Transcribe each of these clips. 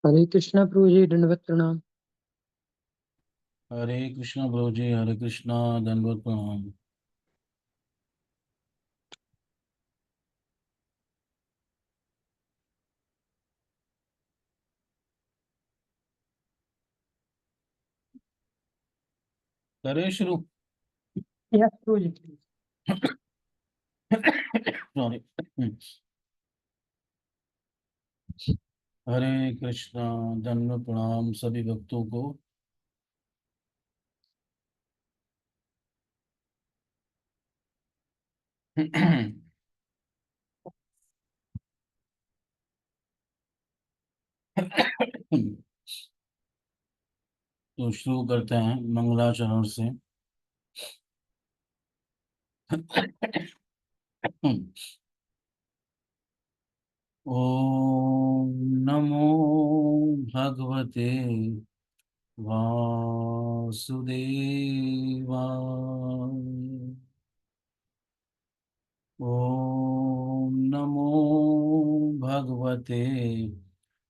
हरे कृष्णा प्रभु जी, दंडवत प्रणाम। हरे कृष्णा प्रभु जी, हरे कृष्णा, दंडवत प्रणाम। करें शुरू। यस प्रभु जी। सॉरी। हरे कृष्णा, दंडवत प्रणाम सभी भक्तों को। तो शुरू करते हैं मंगलाचरण से। ओम नमो भगवते वासुदेवाय। ओम नमो भगवते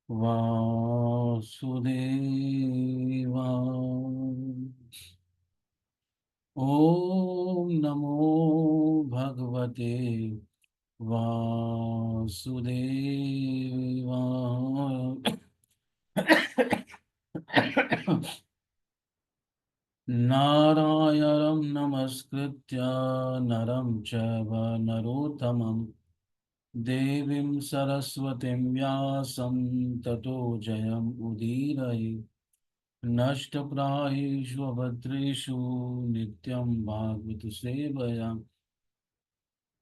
वासुदेवाय। ओम नमो भगवते वासुदेवाय। नारायणं नमस्कृत्य नरं चैव नरोत्तमं देवीं सरस्वतीं व्यासं ततो जयमुदीरये। नष्टप्रायेषु भद्रेषु नित्यं भागवत सेवया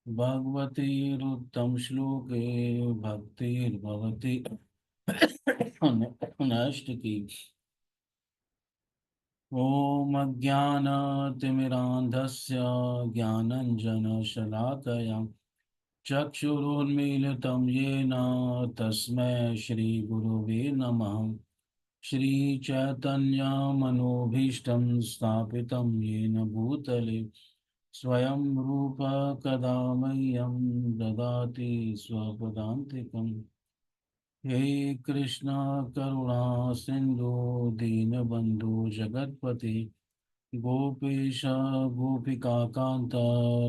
भगवतीरुत्तम श्लोके भक्तिर्भवति नष्टकी। ॐ अज्ञानतिमिरान्धस्य ज्ञानञ्जनशलाकया चक्षुरुन्मीलितं येन तस्मै श्रीगुरुवे नमः। श्रीचैतन्यमनोभीष्टं स्थापितं येन भूतले स्वयं रूप कदा मह्यं ददाति स्वपदान्तिकम्। हे कृष्णा करुणा सिंधु दीनबंधु जगतपति गोपेश गोपिका कांत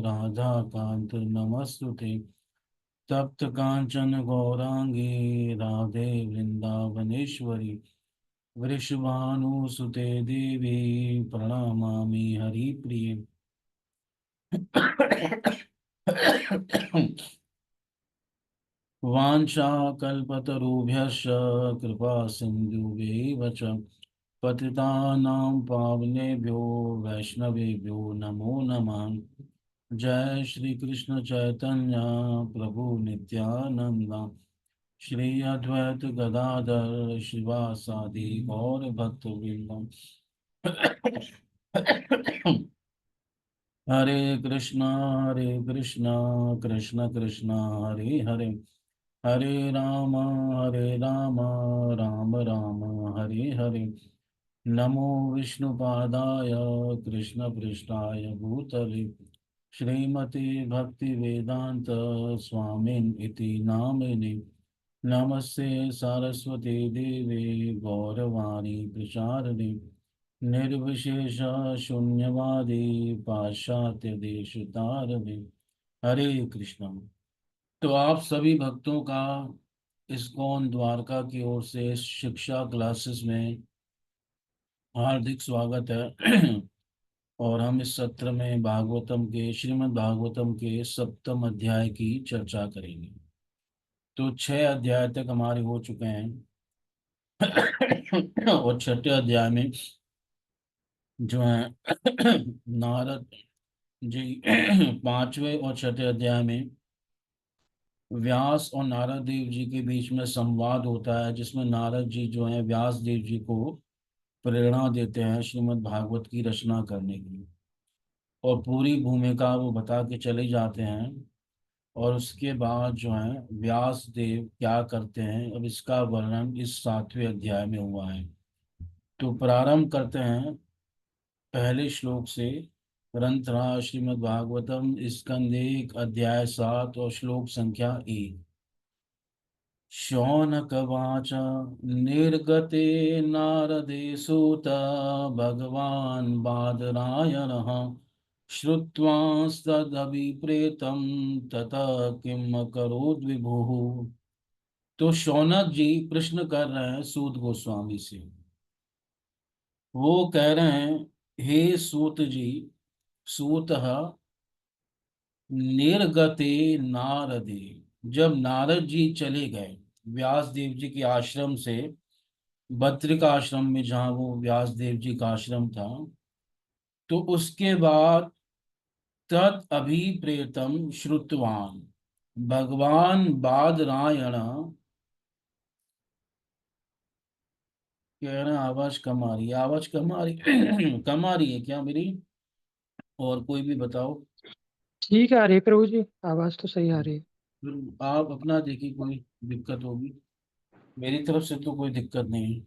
राधा कांत नमस्तुते। तप्त कांचन गौरांगी राधे वृंदावनेश्वरी वृषभानुसुते देवी प्रणमामि हरिप्रिये। वाञ्छाकल्पतरुभ्यश्च कृपा सिन्धुभ्यैव च पतितानां पावनेभ्यो वैष्णवेभ्यो नमो नमः। जय श्री कृष्ण चैतन्य प्रभु नित्यानंद श्री अद्वैत गदाधर शिवासादि गौर भक्तवृंद। हरे कृष्णा, हरे कृष्णा, कृष्ण कृष्ण हरे हरे, हरे राम, राम राम हरे हरे। नमो विष्णुपादाय कृष्णपृष्ठाय भूतले श्रीमते भक्तिवेदांत स्वामिन् इति नामिने। नमस्ते सारस्वती देवे गौरवाणी प्रचारिणे निर्विशेष शून्यवादी पाश्चात्य देश तारणे। हरे कृष्णा। तो आप सभी भक्तों का इस्कॉन द्वारका की ओर से शिक्षा क्लासेस में हार्दिक स्वागत है। और हम इस सत्र में भागवतम के श्रीमद् भागवतम के सप्तम अध्याय की चर्चा करेंगे। तो 6 अध्याय तक हमारे हो चुके हैं। और छठे अध्याय में जो है नारद जी पांचवें और छठे अध्याय में व्यास और नारद देव जी के बीच में संवाद होता है, जिसमें नारद जी जो है व्यास देव जी को प्रेरणा देते हैं श्रीमद् भागवत की रचना करने की। और पूरी भूमिका वो बता के चले जाते हैं। और उसके बाद जो है व्यास देव क्या करते हैं, अब इसका वर्णन इस 7वें अध्याय में हुआ है। तो प्रारंभ करते हैं पहले श्लोक से। ग्रंथ रहा श्रीमद् भागवतम स्कंद 1 अध्याय 7 और श्लोक संख्या 1। शौनकवाच निर्गते नारदे सूत भगवान् बादरायणः श्रुत्वांस्तदभिप्रेतं ततः किम अकरोत् विभुः। तो शौनक जी प्रश्न कर रहे हैं सूत गोस्वामी से। वो कह रहे हैं, हे सूत जी, सूतः निर्गते नारदे, जब नारद जी चले गए व्यास देव जी के आश्रम से, बद्रिका आश्रम में जहाँ वो व्यास देव जी का आश्रम था, तो उसके बाद तत् अभिप्रेतम श्रुतवान भगवान बादरायण, कह रहे हैं आवाज कम आ रही है, आवाज कम आ रही कम आ रही है क्या मेरी? और कोई भी बताओ। ठीक है, आ रही है प्रभु जी, आवाज तो सही आ रही है। फिर आप अपना देखिए, कोई दिक्कत होगी। मेरी तरफ से तो कोई दिक्कत नहीं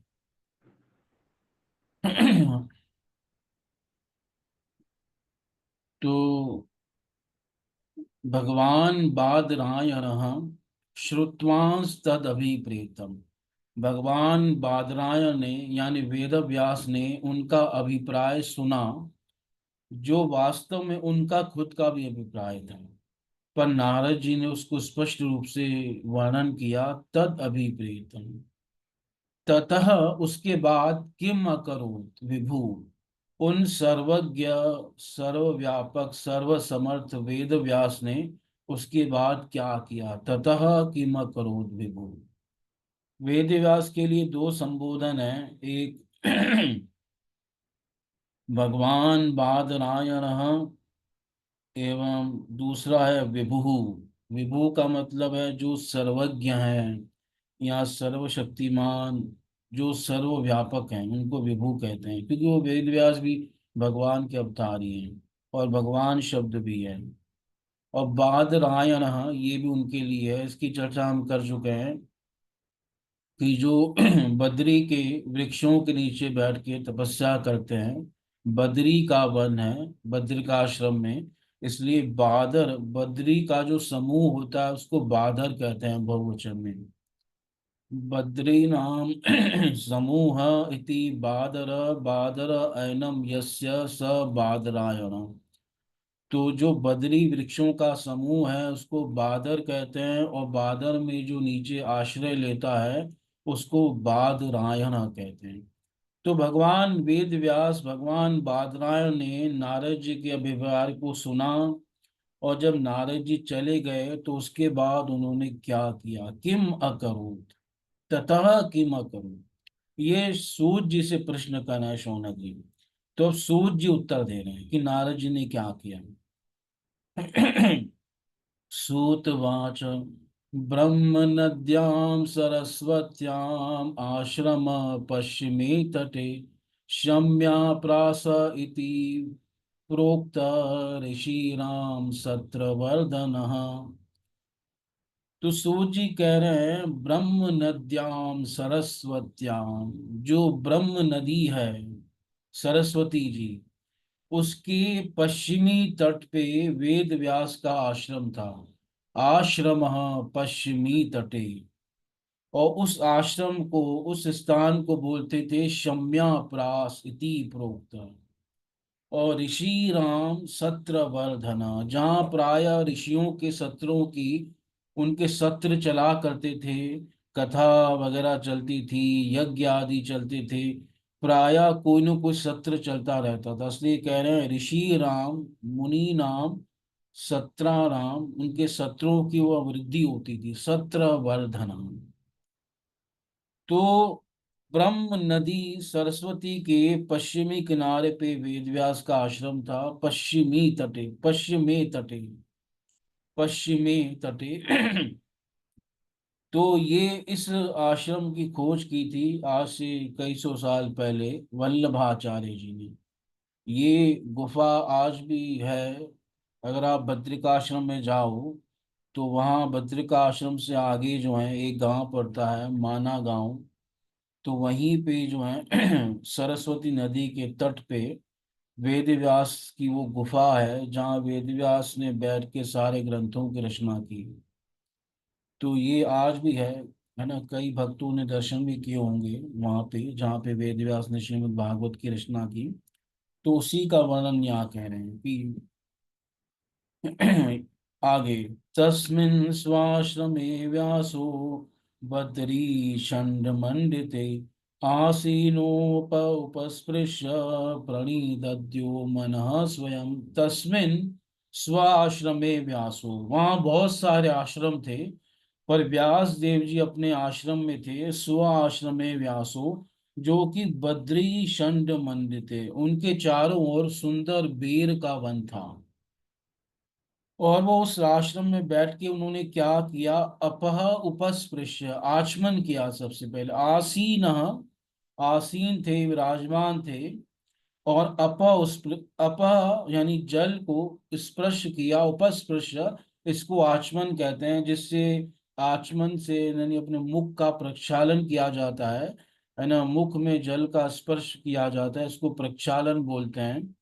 है। तो भगवान बादरायणः श्रुत्वांस तद अभिप्रेतम, भगवान बादरायण ने यानी वेद व्यास ने उनका अभिप्राय सुना, जो वास्तव में उनका खुद का भी अभिप्राय था, पर नारद जी ने उसको स्पष्ट रूप से वर्णन किया, तद अभिप्रेतम। ततः उसके बाद किम अकरोत् विभु, उन सर्वज्ञ सर्वव्यापक सर्वसमर्थ वेद व्यास ने उसके बाद क्या किया, ततः किम अकरोत् विभु। वेद व्यास के लिए दो संबोधन है, एक भगवान बादरायणः एवं दूसरा है विभु। विभु का मतलब है जो सर्वज्ञ है या सर्वशक्तिमान, जो सर्वव्यापक हैं, उनको विभु कहते हैं, क्योंकि वो वेद व्यास भी भगवान के अवतार ही हैं और भगवान शब्द भी है। और बादरायण ये भी उनके लिए है, इसकी चर्चा हम कर चुके हैं कि जो बद्री के वृक्षों के नीचे बैठ के तपस्या करते हैं, बद्री का वन है बद्रिकाश्रम में, इसलिए बादर, बद्री का जो समूह होता है उसको बादर कहते हैं बहुवचन में। बद्री नाम समूह इति बादर, बादर ऐनम यस्य स बादरायण। तो जो बद्री वृक्षों का समूह है उसको बादर कहते हैं, और बादर में जो नीचे आश्रय लेता है उसको बादरायण कहते हैं। तो भगवान वेद व्यास, भगवान बादरायण ने नारद जी के अभिप्राय को सुना, और जब नारद जी चले गए तो उसके बाद उन्होंने क्या किया, किम अकरूत, ततः किम अकरूत। ये सूत जी से प्रश्न करना है शौनक जी। तो अब सूत जी उत्तर दे रहे हैं कि नारद जी ने क्या किया। सूतवाच ब्रह्म नद्यां सरस्वत्याम् आश्रम पश्चिमे तटे शम्या प्रास इति प्रोक्त ऋषिराम सत्रवर्धनः। तो सूत जी कह रहे हैं ब्रह्म नद्याम सरस्वत्याम, जो ब्रह्म नदी है सरस्वती जी, उसके पश्चिमी तट पे वेद व्यास का आश्रम था। आश्रम पश्चिमी तटे, और उस आश्रम को, उस स्थान को बोलते थे शम्या प्रास इति प्रोक्त। और ऋषि राम सत्र वर्धना, जहाँ प्राय ऋषियों के सत्रों की, उनके सत्र चला करते थे, कथा वगैरह चलती थी, यज्ञ आदि चलते थे, प्राय कोई न कोई सत्र चलता रहता था, इसलिए कह रहे हैं ऋषि राम मुनि नाम सत्राराम, उनके सत्रों की वह वृद्धि होती थी, सत्र वर्धना। तो ब्रह्म नदी सरस्वती के पश्चिमी किनारे पे वेदव्यास का आश्रम था, पश्चिमी तटे, पश्चिमी तटे, पश्चिमी तटे। तो ये इस आश्रम की खोज की थी आज से कई सौ साल पहले वल्लभाचार्य जी ने। ये गुफा आज भी है। अगर आप बद्रिकाश्रम में जाओ तो वहाँ बद्रिका आश्रम से आगे जो है एक गांव पड़ता है माना गांव, तो वहीं पे जो है सरस्वती नदी के तट पे वेद व्यास की वो गुफा है जहाँ वेद व्यास ने बैठ के सारे ग्रंथों की रचना की। तो ये आज भी है। है ना, कई भक्तों ने दर्शन भी किए होंगे वहां पे जहाँ पे वेद व्यास ने श्रीमद् भागवत की रचना की। तो उसी का वर्णन यहाँ कह रहे हैं कि आगे, तस्मिन् स्वाश्रमे व्यासो बद्री षण्ड मंडिते उपस्पृश्य प्रणिदद्यो मनः स्वयं। तस्मिन् स्वाश्रमे व्यासो, वहाँ बहुत सारे आश्रम थे, पर व्यास देव जी अपने आश्रम में थे। स्व आश्रमे व्यासो, जो कि बद्री षण्ड मंडिते, उनके चारों ओर सुंदर बेर का वन था। और वो उस आश्रम में बैठ के उन्होंने क्या किया, अपह उपस्पृश्य, आचमन किया। सबसे पहले आसीन, आसीन थे, विराजमान थे। और अपह यानी जल को स्पर्श किया, उपस्पृश्य, इसको आचमन कहते हैं, जिससे आचमन से यानी अपने मुख का प्रक्षालन किया जाता है ना, मुख में जल का स्पर्श किया जाता है, इसको प्रक्षालन बोलते हैं।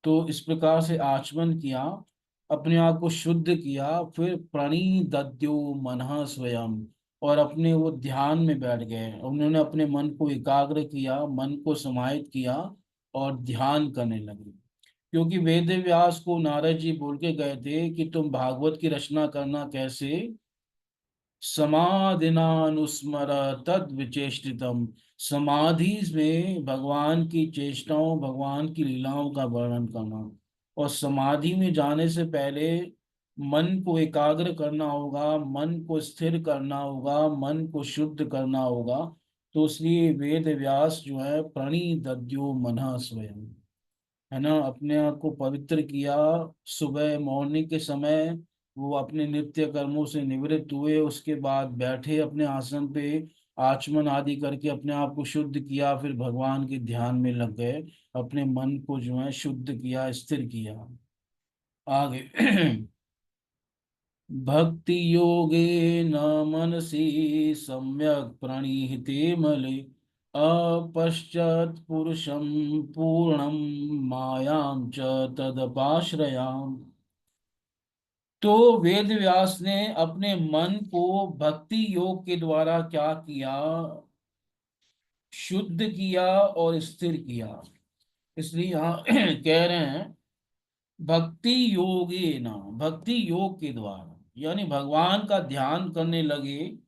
तो इस प्रकार से आचमन किया, अपने आप को शुद्ध किया, फिर प्रणिदद्यो मनः स्वयं, और अपने वो ध्यान में बैठ गए। उन्होंने अपने मन को एकाग्र किया, मन को समाहित किया और ध्यान करने लगे। क्योंकि वेद व्यास को नारद जी बोल के गए थे कि तुम भागवत की रचना करना कैसे, समाधिनानुस्मर तद विचेष्टितम, समाधि में भगवान की चेष्टाओं, भगवान की लीलाओं का वर्णन करना। और समाधि में जाने से पहले मन को एकाग्र करना होगा, मन को स्थिर करना होगा, मन को शुद्ध करना होगा। तो इसलिए वेद व्यास जो है प्रणिदद्यो मनः स्वयं, है ना, अपने आप को पवित्र किया। सुबह मॉर्निंग के समय वो अपने नित्य कर्मों से निवृत्त हुए, उसके बाद बैठे अपने आसन पे, आचमन आदि करके अपने आप को शुद्ध किया, फिर भगवान के ध्यान में लग गए, अपने मन को जो है शुद्ध किया, स्थिर किया। आगे भक्ति योगे न मनसि सम्यक प्रणीहिते मले अपश्चात पुरुषं पूर्णं मायां च तदपाश्रयाम्। तो वेद व्यास ने अपने मन को भक्ति योग के द्वारा क्या किया, शुद्ध किया और स्थिर किया। इसलिए यहाँ कह रहे हैं भक्ति योगे ना, भक्ति योग के द्वारा, यानी भगवान का ध्यान करने लगे।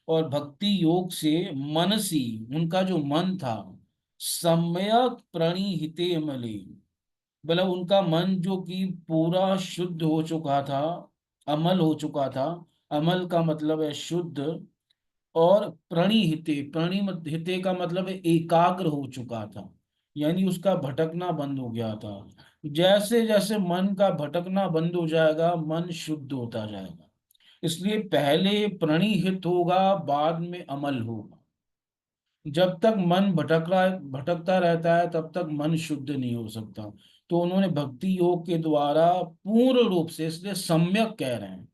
और भक्ति योग से मनसी, उनका जो मन था, सम्यक प्रणिहिते मले, मतलब उनका मन जो कि पूरा शुद्ध हो चुका था, अमल हो चुका था। अमल का मतलब है शुद्ध। और प्रणिहिते, हिते का मतलब है एकाग्र हो चुका था, यानी उसका भटकना बंद हो गया था। जैसे जैसे मन का भटकना बंद हो जाएगा, मन शुद्ध होता जाएगा। इसलिए पहले प्रणिहित होगा, बाद में अमल होगा। जब तक मन भटकता रहता है तब तक मन शुद्ध नहीं हो सकता। तो उन्होंने भक्ति योग के द्वारा पूर्ण रूप से, इसलिए सम्यक कह रहे हैं,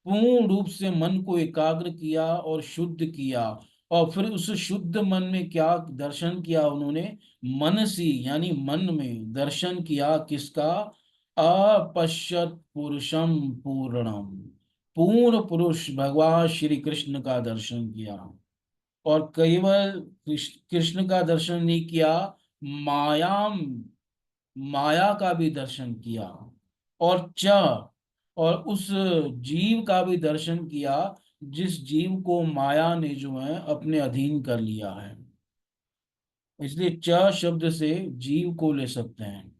पूर्ण रूप से मन को एकाग्र किया और शुद्ध किया। और फिर उस शुद्ध मन में क्या दर्शन किया उन्होंने, मनसी यानी मन में दर्शन किया, किसका, अपश्यत पुरुषम पूर्णम, पूर्ण पुरुष भगवान श्री कृष्ण का दर्शन किया। और केवल कृष्ण का दर्शन नहीं किया, मायाम, माया का भी दर्शन किया। और च, और उस जीव का भी दर्शन किया, जिस जीव को माया ने जो है अपने अधीन कर लिया है। इसलिए च शब्द से जीव को ले सकते हैं।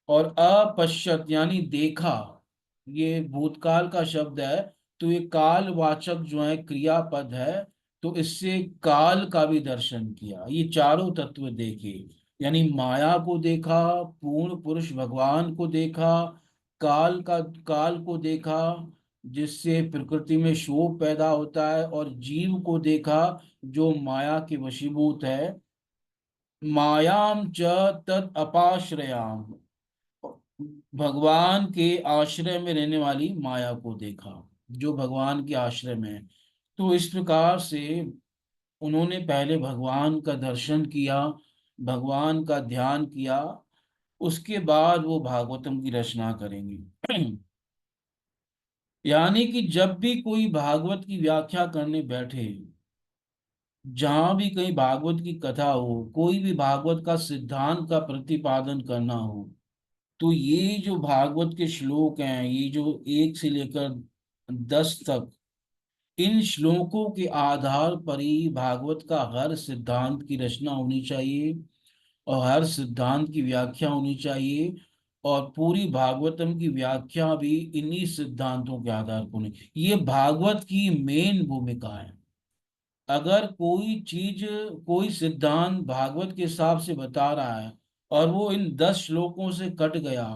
और अपश्यत यानी देखा, ये भूतकाल का शब्द है, तो ये कालवाचक जो है क्रियापद है। तो इससे काल का भी दर्शन किया, ये चारों तत्व देखे, यानी माया को देखा, पूर्ण पुरुष भगवान को देखा, काल को देखा, जिससे प्रकृति में शोक पैदा होता है, और जीव को देखा जो माया के वशीभूत है। मायाम च तत् अपाश्रयाम, भगवान के आश्रय में रहने वाली माया को देखा, जो भगवान के आश्रय में है। तो इस प्रकार से उन्होंने पहले भगवान का दर्शन किया, भगवान का ध्यान किया, उसके बाद वो भागवतम की रचना करेंगे। यानी कि जब भी कोई भागवत की व्याख्या करने बैठे, जहां भी कहीं भागवत की कथा हो, कोई भी भागवत का सिद्धांत का प्रतिपादन करना हो, तो ये जो भागवत के श्लोक हैं, ये जो 1 से लेकर 10 तक, इन श्लोकों के आधार पर ही भागवत का हर सिद्धांत की रचना होनी चाहिए और हर सिद्धांत की व्याख्या होनी चाहिए। और पूरी भागवतम की व्याख्या भी इन्हीं सिद्धांतों के आधार पर होनी। ये भागवत की मेन भूमिका है। अगर कोई चीज, कोई सिद्धांत भागवत के हिसाब से बता रहा है और वो इन 10 श्लोकों से कट गया,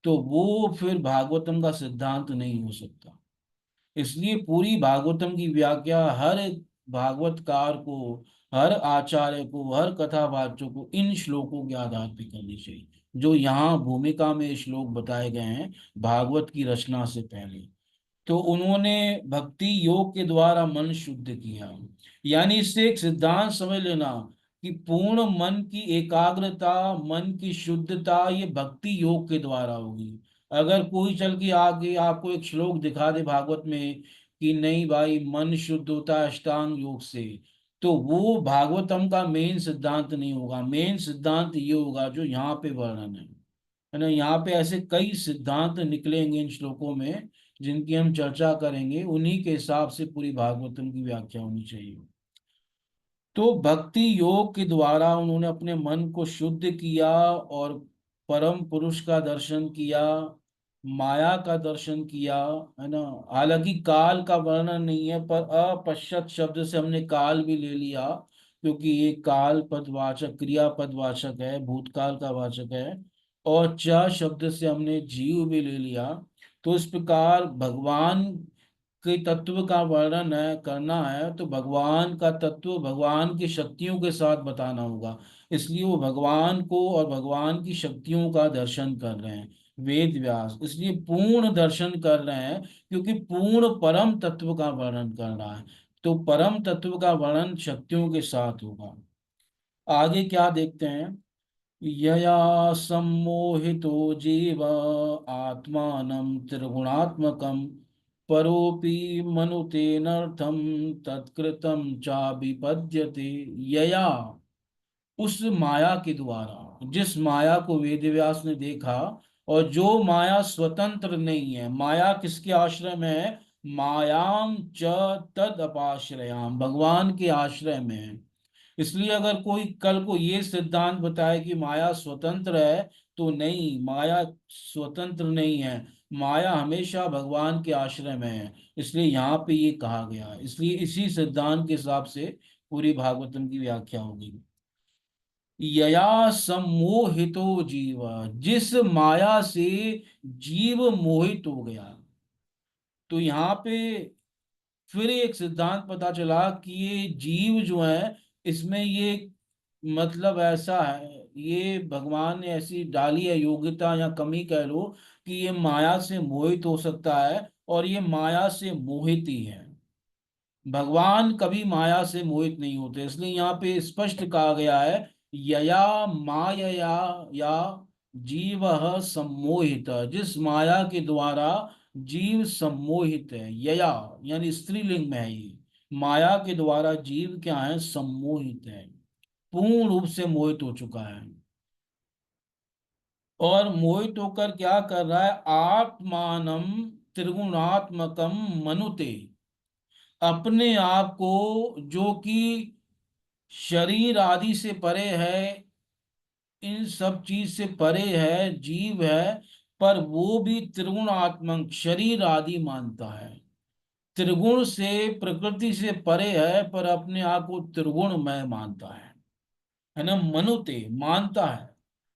तो वो फिर भागवतम का सिद्धांत नहीं हो सकता। इसलिए पूरी भागवतम की व्याख्या हर एक भागवतकार को, हर आचार्य को, हर कथावाचक को इन श्लोकों के आधार पर करनी चाहिए, जो यहाँ भूमिका में श्लोक बताए गए हैं भागवत की रचना से पहले। तो उन्होंने भक्ति योग के द्वारा मन शुद्ध किया। यानी इससे एक सिद्धांत समझ लेना कि पूर्ण मन की एकाग्रता, मन की शुद्धता, ये भक्ति योग के द्वारा होगी। अगर कोई चल के आगे आपको एक श्लोक दिखा दे भागवत में कि नहीं भाई मन शुद्ध होता है अष्टांग योग से, तो वो भागवतम का मेन सिद्धांत नहीं होगा। मेन सिद्धांत ये होगा जो यहाँ पे वर्णन है ना। यहाँ पे ऐसे कई सिद्धांत निकलेंगे इन श्लोकों में जिनकी हम चर्चा करेंगे, उन्हीं के हिसाब से पूरी भागवतम की व्याख्या होनी चाहिए। तो भक्ति योग के द्वारा उन्होंने अपने मन को शुद्ध किया और परम पुरुष का दर्शन किया, माया का दर्शन किया, है ना। हालांकि काल का वर्णन नहीं है, पर अपश्यत शब्द से हमने काल भी ले लिया, क्योंकि ये काल पदवाचक, क्रिया पदवाचक है, भूतकाल का वाचक है। और च शब्द से हमने जीव भी ले लिया। तो इस प्रकार भगवान के तत्व का वर्णन है, करना है, तो भगवान का तत्व, भगवान की शक्तियों के साथ बताना होगा। इसलिए वो भगवान को और भगवान की शक्तियों का दर्शन कर रहे हैं वेद व्यास, इसलिए पूर्ण दर्शन कर रहे हैं, क्योंकि पूर्ण परम तत्व का वर्णन कर रहा है। तो परम तत्व का वर्णन शक्तियों के साथ होगा। आगे क्या देखते हैं। यया सम्मोहितो जीव आत्मानं त्रिगुणात्मकं परोपि मनुतेनर्थम तत्कृतं चाभिपद्यते। यया, उस माया के द्वारा, जिस माया को वेदव्यास ने देखा, और जो माया स्वतंत्र नहीं है, माया किसके आश्रय में है, मायाम च तद अपाश्रयाम, भगवान के आश्रय में है। इसलिए अगर कोई कल को ये सिद्धांत बताए कि माया स्वतंत्र है, तो नहीं, माया स्वतंत्र नहीं है, माया हमेशा भगवान के आश्रय में है। इसलिए यहाँ पे ये कहा गया है, इसलिए इसी सिद्धांत के हिसाब से पूरी भागवतम की व्याख्या होगी। यया सम्मोहितो जीव, जिस माया से जीव मोहित हो गया। तो यहाँ पे फिर एक सिद्धांत पता चला कि ये जीव जो है, इसमें ये मतलब ऐसा है, ये भगवान ने ऐसी डाली है योग्यता या कमी कह लो, कि ये माया से मोहित हो सकता है, और ये माया से मोहित ही है। भगवान कभी माया से मोहित नहीं होते। इसलिए यहाँ पे स्पष्ट कहा गया है, यया मायया या जीव सम्मोहित, जिस माया के द्वारा जीव सम्मोहित है। यया यानी स्त्रीलिंग में है ये, माया के द्वारा जीव क्या है, सम्मोहित है, पूर्ण रूप से मोहित हो चुका है। और मोहित होकर क्या कर रहा है, आत्मानम त्रिगुणात्मकम मनुते, अपने आप को, जो कि शरीर आदि से परे है, इन सब चीज से परे है, जीव है, पर वो भी त्रिगुणात्मक शरीर आदि मानता है। त्रिगुण से, प्रकृति से परे है, पर अपने आप को त्रिगुणमय मानता है ना। मनुते मानता है,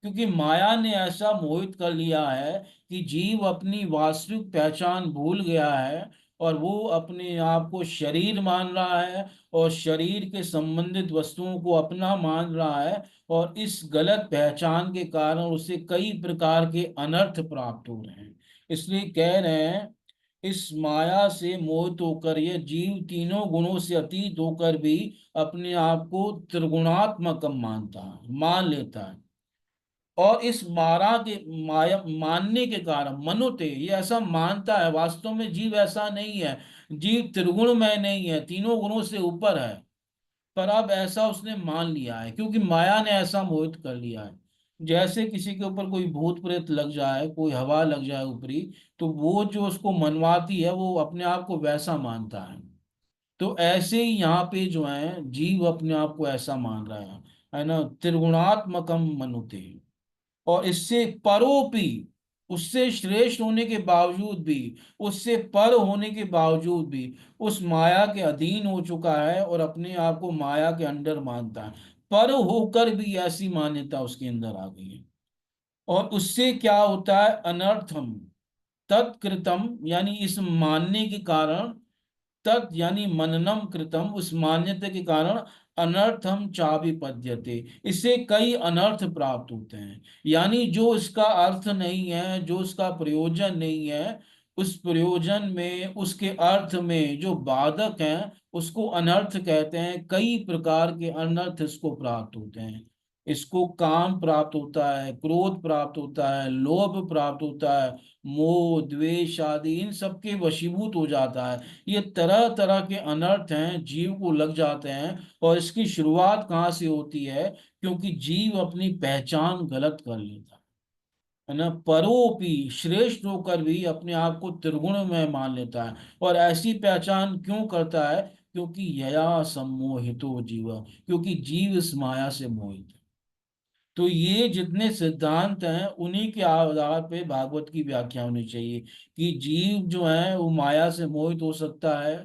क्योंकि माया ने ऐसा मोहित कर लिया है कि जीव अपनी वास्तविक पहचान भूल गया है, और वो अपने आप को शरीर मान रहा है, और शरीर के संबंधित वस्तुओं को अपना मान रहा है। और इस गलत पहचान के कारण उसे कई प्रकार के अनर्थ प्राप्त हो रहे हैं। इसलिए कह रहे हैं, इस माया से मोहित होकर यह जीव तीनों गुणों से अतीत होकर भी अपने आप को त्रिगुणात्मक मानता है, मान लेता है। और इस मारा के माया मानने के कारण मनुते, ये ऐसा मानता है, वास्तव में जीव ऐसा नहीं है। जीव त्रिगुणमय नहीं है, तीनों गुणों से ऊपर है। पर अब ऐसा उसने मान लिया है, क्योंकि माया ने ऐसा मोहित कर लिया है। जैसे किसी के ऊपर कोई भूत प्रेत लग जाए, कोई हवा लग जाए ऊपरी, तो वो जो उसको मनवाती है वो अपने आप को वैसा मानता है। तो ऐसे ही यहाँ पे जो है जीव अपने आप को ऐसा मान रहा है ना, त्रिगुणात्मकम मनुते। और इससे परोपी, उससे श्रेष्ठ होने के बावजूद भी, उससे पर होने के बावजूद भी उस माया के अधीन हो चुका है और अपने आप को माया के अंडर मानता है। पर होकर भी ऐसी मान्यता उसके अंदर आ गई है। और उससे क्या होता है, अनर्थम तत्कृतम, यानी इस मानने के कारण, तत् यानी मननम कृतम, उस मान्यता के कारण अनर्थम चाभिपद्यते, इससे कई अनर्थ प्राप्त होते हैं। यानी जो इसका अर्थ नहीं है, जो इसका प्रयोजन नहीं है, उस प्रयोजन में, उसके अर्थ में जो बाधक हैं, उसको अनर्थ कहते हैं। कई प्रकार के अनर्थ इसको प्राप्त होते हैं। इसको काम प्राप्त होता है, क्रोध प्राप्त होता है, लोभ प्राप्त होता है, मोह द्वेष आदि इन सब के वशीभूत हो जाता है। ये तरह तरह के अनर्थ हैं, जीव को लग जाते हैं। और इसकी शुरुआत कहाँ से होती है, क्योंकि जीव अपनी पहचान गलत कर लेता है ना, परोपी श्रेष्ठ होकर भी अपने आप को त्रिगुण में मान लेता है। और ऐसी पहचान क्यों करता है, क्योंकि यया सम्मोहितो जीव, क्योंकि जीव इस माया से मोहित है। तो ये जितने सिद्धांत हैं उन्हीं के आधार पे भागवत की व्याख्या होनी चाहिए, कि जीव जो है वो माया से मोहित हो सकता है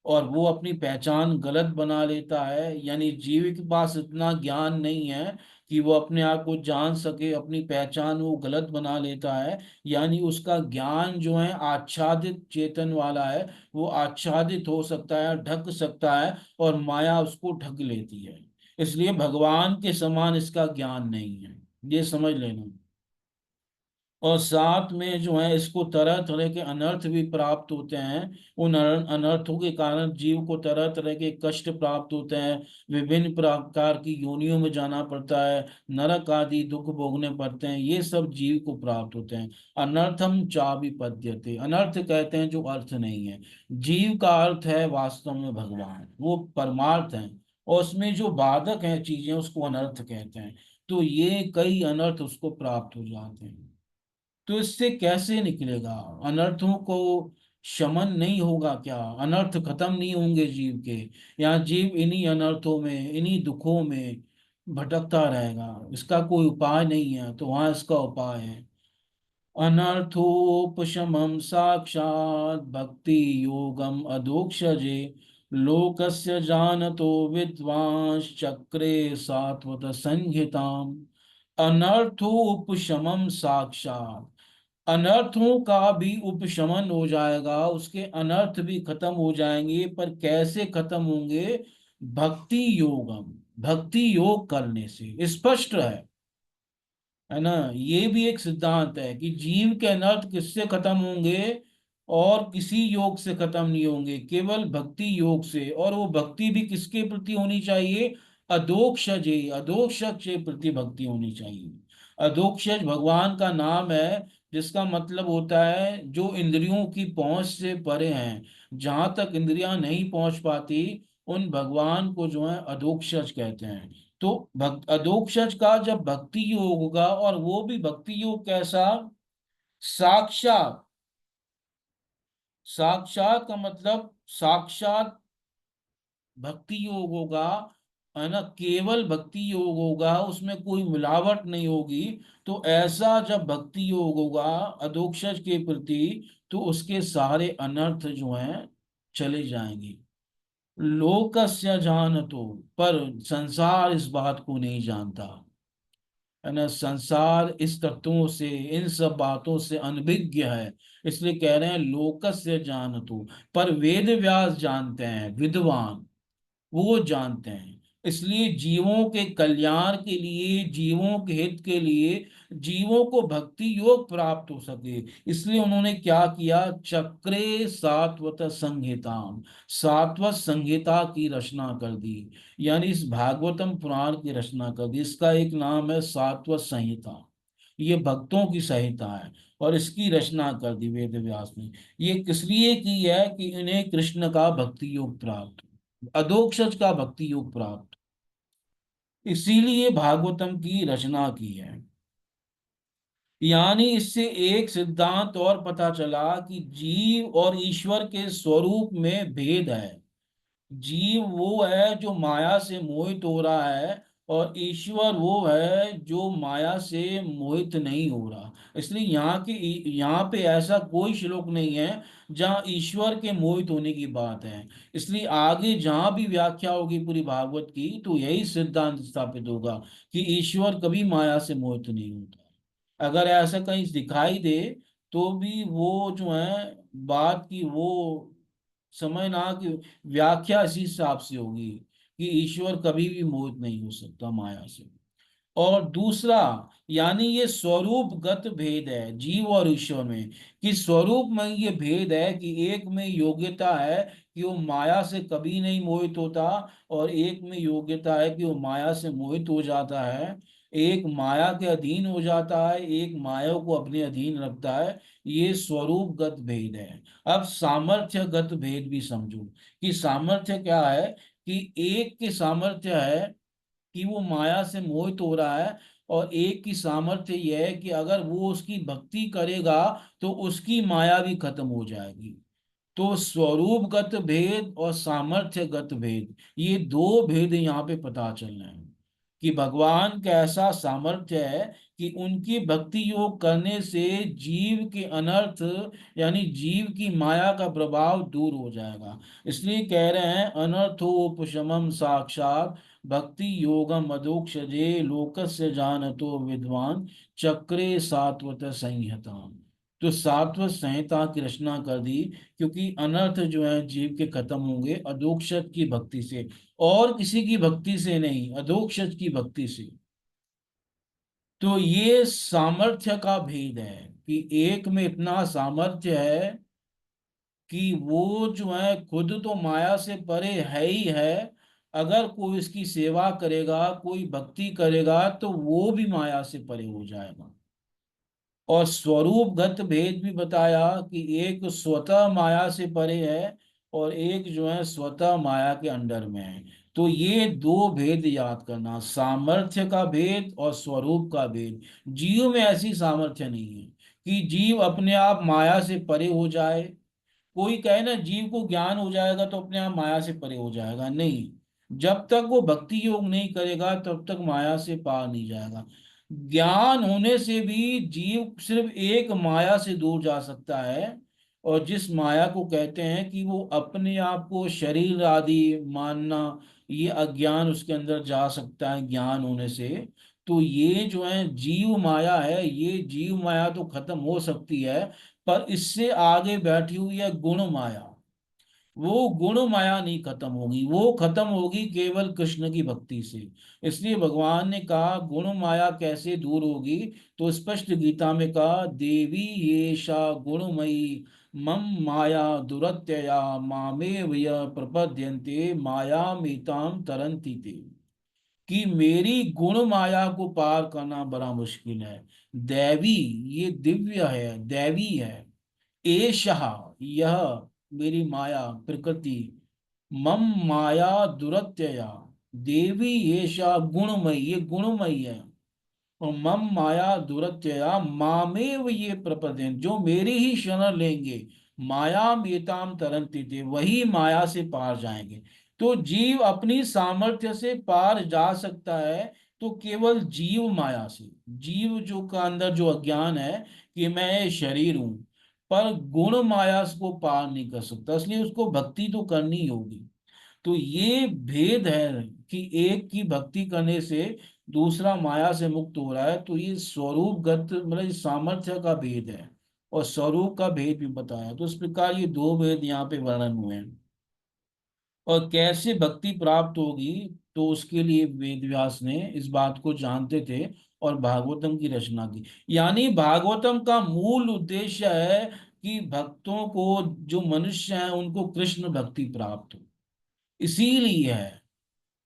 और वो अपनी पहचान गलत बना लेता है। यानी जीव के पास इतना ज्ञान नहीं है कि वो अपने आप को जान सके, अपनी पहचान वो गलत बना लेता है। यानी उसका ज्ञान जो है आच्छादित चेतन वाला है, वो आच्छादित हो सकता है, ढक सकता है, और माया उसको ढक लेती है। इसलिए भगवान के समान इसका ज्ञान नहीं है, ये समझ लेना। और साथ में जो है इसको तरह तरह के अनर्थ भी प्राप्त होते हैं। उन अनर्थों के कारण जीव को तरह तरह के कष्ट प्राप्त होते हैं, विभिन्न प्रकार की योनियों में जाना पड़ता है, नरक आदि दुख भोगने पड़ते हैं, ये सब जीव को प्राप्त होते हैं। अनर्थम चाभिपद्यते, अनर्थ कहते हैं जो अर्थ नहीं है। जीव का अर्थ है वास्तव में भगवान, वो परमार्थ है। और उसमें जो बाधक हैं चीजें, उसको अनर्थ कहते हैं। तो ये कई अनर्थ उसको प्राप्त हो जाते हैं। तो इससे कैसे निकलेगा, अनर्थों को शमन नहीं होगा क्या, अनर्थ खत्म नहीं होंगे जीव के? या जीव इन्हीं अनर्थों में, इन्हीं दुखों में भटकता रहेगा, इसका कोई उपाय नहीं है? तो वहां इसका उपाय है, अनर्थोपशमम साक्षात भक्ति योगम अधोक्षजे, लोकस्य जानतो विद्वांस चक्रे सात्वत संहिताम। अनर्थोपशमम साक्षात, अनर्थों का भी उपशमन हो जाएगा, उसके अनर्थ भी खत्म हो जाएंगे। पर कैसे खत्म होंगे? भक्ति योगम, भक्ति योग करने से, स्पष्ट है ना। ये भी एक सिद्धांत है कि जीव के अनर्थ किससे खत्म होंगे, और किसी योग से खत्म नहीं होंगे, केवल भक्ति योग से। और वो भक्ति भी किसके प्रति होनी चाहिए? अधोक्षजे, अधोक्षज के प्रति भक्ति होनी चाहिए। अधोक्षज भगवान का नाम है, जिसका मतलब होता है जो इंद्रियों की पहुंच से परे हैं, जहां तक इंद्रियां नहीं पहुंच पाती, उन भगवान को जो है अधोक्षज कहते हैं। तो भक्त अधोक्षज का जब भक्ति योग होगा, और वो भी भक्ति योग कैसा? साक्षात, साक्षात का मतलब साक्षात भक्ति योग होगा, है ना, केवल भक्ति योग होगा, उसमें कोई मिलावट नहीं होगी। तो ऐसा जब भक्ति योग होगा अधोक्षज के प्रति, तो उसके सारे अनर्थ जो हैं चले जाएंगे। लोकस्य जानतो, पर संसार इस बात को नहीं जानता, है ना। संसार इस तत्वों से, इन सब बातों से अनभिज्ञ है। इसलिए कह रहे हैं लोकस्य जानतो, पर वेद व्यास जानते हैं, विद्वान वो जानते हैं। इसलिए जीवों के कल्याण के लिए, जीवों के हित के लिए, जीवों को भक्ति योग प्राप्त हो सके, इसलिए उन्होंने क्या किया? चक्रे सात्वत संहिताम, सात्वत संहिता की रचना कर दी। यानी इस भागवतम पुराण की रचना कर दी। इसका एक नाम है सात्वत संहिता, ये भक्तों की संहिता है। और इसकी रचना कर दी वेद व्यास ने। ये किस लिए की है? कि इन्हें कृष्ण का भक्ति योग प्राप्त हो। अधोक्षज का भक्ति योग प्राप्त। इसीलिए भागवतम की रचना की है। यानी इससे एक सिद्धांत और पता चला कि जीव और ईश्वर के स्वरूप में भेद है। जीव वो है जो माया से मोहित हो रहा है, और ईश्वर वो है जो माया से मोहित नहीं हो रहा। इसलिए यहाँ पे ऐसा कोई श्लोक नहीं है जहाँ ईश्वर के मोहित होने की बात है। इसलिए आगे जहां भी व्याख्या होगी पूरी भागवत की, तो यही सिद्धांत स्थापित होगा कि ईश्वर कभी माया से मोहित नहीं होता। अगर ऐसा कहीं दिखाई दे, तो भी वो जो है बात की वो समझना कि व्याख्या इसी हिसाब से होगी कि ईश्वर कभी भी मोहित नहीं हो सकता माया से। और दूसरा, यानी ये स्वरूपगत भेद है जीव और ईश्वर में, कि स्वरूप में ये भेद है कि एक में योग्यता है कि वो माया से कभी नहीं मोहित होता, और एक में योग्यता है कि वो माया से मोहित हो जाता है। एक माया के अधीन हो जाता है, एक माया को अपने अधीन रखता है। ये स्वरूपगत भेद है। अब सामर्थ्यगत भेद भी समझो, कि सामर्थ्य क्या है। कि एक की सामर्थ्य है कि वो माया से मोहित हो रहा है, और एक की सामर्थ्य यह है कि अगर वो उसकी भक्ति करेगा तो उसकी माया भी खत्म हो जाएगी। तो स्वरूपगत भेद और सामर्थ्यगत भेद, ये दो भेद यहाँ पे पता चल रहे हैं कि भगवान का ऐसा सामर्थ्य है कि उनकी भक्ति योग करने से जीव के अनर्थ, यानी जीव की माया का प्रभाव दूर हो जाएगा। इसलिए कह रहे हैं अनर्थोपशमम साक्षात भक्ति योगम अधोक्षजे लोकस्य जानतो विद्वान चक्रे सात्वत संहिता। तो सात्वत संहिता की रचना कर दी, क्योंकि अनर्थ जो है जीव के खत्म होंगे अधोक्षज की भक्ति से, और किसी की भक्ति से नहीं, अधोक्षज की भक्ति से। तो ये सामर्थ्य का भेद है कि एक में इतना सामर्थ्य है कि वो जो है खुद तो माया से परे है ही है। अगर कोई इसकी सेवा करेगा, कोई भक्ति करेगा, तो वो भी माया से परे हो जाएगा। और स्वरूपगत भेद भी बताया कि एक स्वतः माया से परे है, और एक जो है स्वतः माया के अंडर में है। तो ये दो भेद याद करना, सामर्थ्य का भेद और स्वरूप का भेद। जीव में ऐसी सामर्थ्य नहीं है कि जीव अपने आप माया से परे हो जाए। कोई कहे ना जीव को ज्ञान हो जाएगा तो अपने आप माया से परे हो जाएगा, नहीं। जब तक वो भक्ति योग नहीं करेगा तब तक माया से पार नहीं जाएगा। ज्ञान होने से भी जीव सिर्फ एक माया से दूर जा सकता है, और जिस माया को कहते हैं कि वो अपने आप को शरीर आदि मानना, ये अज्ञान उसके अंदर जा सकता है ज्ञान होने से। तो ये जो है जीव माया है, ये जीव माया तो खत्म हो सकती है, पर इससे आगे बैठी हुई है गुण माया। वो गुण माया नहीं खत्म होगी, वो खत्म होगी केवल कृष्ण की भक्ति से। इसलिए भगवान ने कहा गुण माया कैसे दूर होगी, तो स्पष्ट गीता में कहा देवी येषा गुणमयी मम माया दुरत्यया मामेव य प्रपद्यन्ते माया मीताम तरंती ते। कि मेरी गुण माया को पार करना बड़ा मुश्किल है। दैवी, ये दिव्य है, दैवी है। एषः, यह मेरी माया प्रकृति, मम माया दुरत्यया, देवी एषा गुणमयी, ये गुणमयी है। और मम माया दुरत्यया मामेव ये प्रपद्यन, जो मेरी ही शरण लेंगे, माया मेताम तरंती थे, वही माया से पार जाएंगे। तो जीव अपनी सामर्थ्य से पार जा सकता है, तो केवल जीव माया से, जीव जो का अंदर जो अज्ञान है कि मैं ये शरीर हूं, पर गुण माया को पार नहीं कर सकता, इसलिए उसको भक्ति तो करनी ही होगी। तो ये भेद है कि एक की भक्ति करने से दूसरा माया से मुक्त हो रहा है। तो ये स्वरूपगत मतलब इस सामर्थ्य का भेद है, और स्वरूप का भेद भी बताया। तो इस प्रकार ये दो भेद यहाँ पे वर्णन हुए हैं। और कैसे भक्ति प्राप्त होगी, तो उसके लिए वेद व्यास ने इस बात को जानते थे और भागवतम की रचना की। यानी भागवतम का मूल उद्देश्य है कि भक्तों को, जो मनुष्य हैं, उनको कृष्ण भक्ति प्राप्त हो। इसीलिए है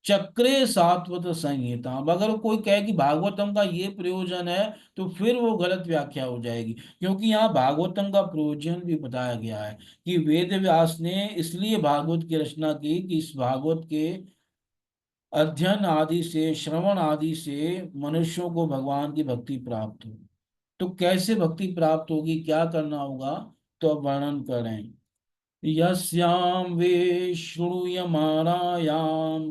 चक्रे सात्वत संहिता। अब अगर कोई कहे कि भागवतम का ये प्रयोजन है तो फिर वो गलत व्याख्या हो जाएगी, क्योंकि यहाँ भागवतम का प्रयोजन भी बताया गया है कि वेद व्यास ने इसलिए भागवत की रचना की कि इस भागवत के अध्ययन आदि से, श्रवण आदि से मनुष्यों को भगवान की भक्ति प्राप्त हो। तो कैसे भक्ति प्राप्त होगी, क्या करना होगा, तो अब वर्णन करें। यस्यां वे श्रूयमाणायां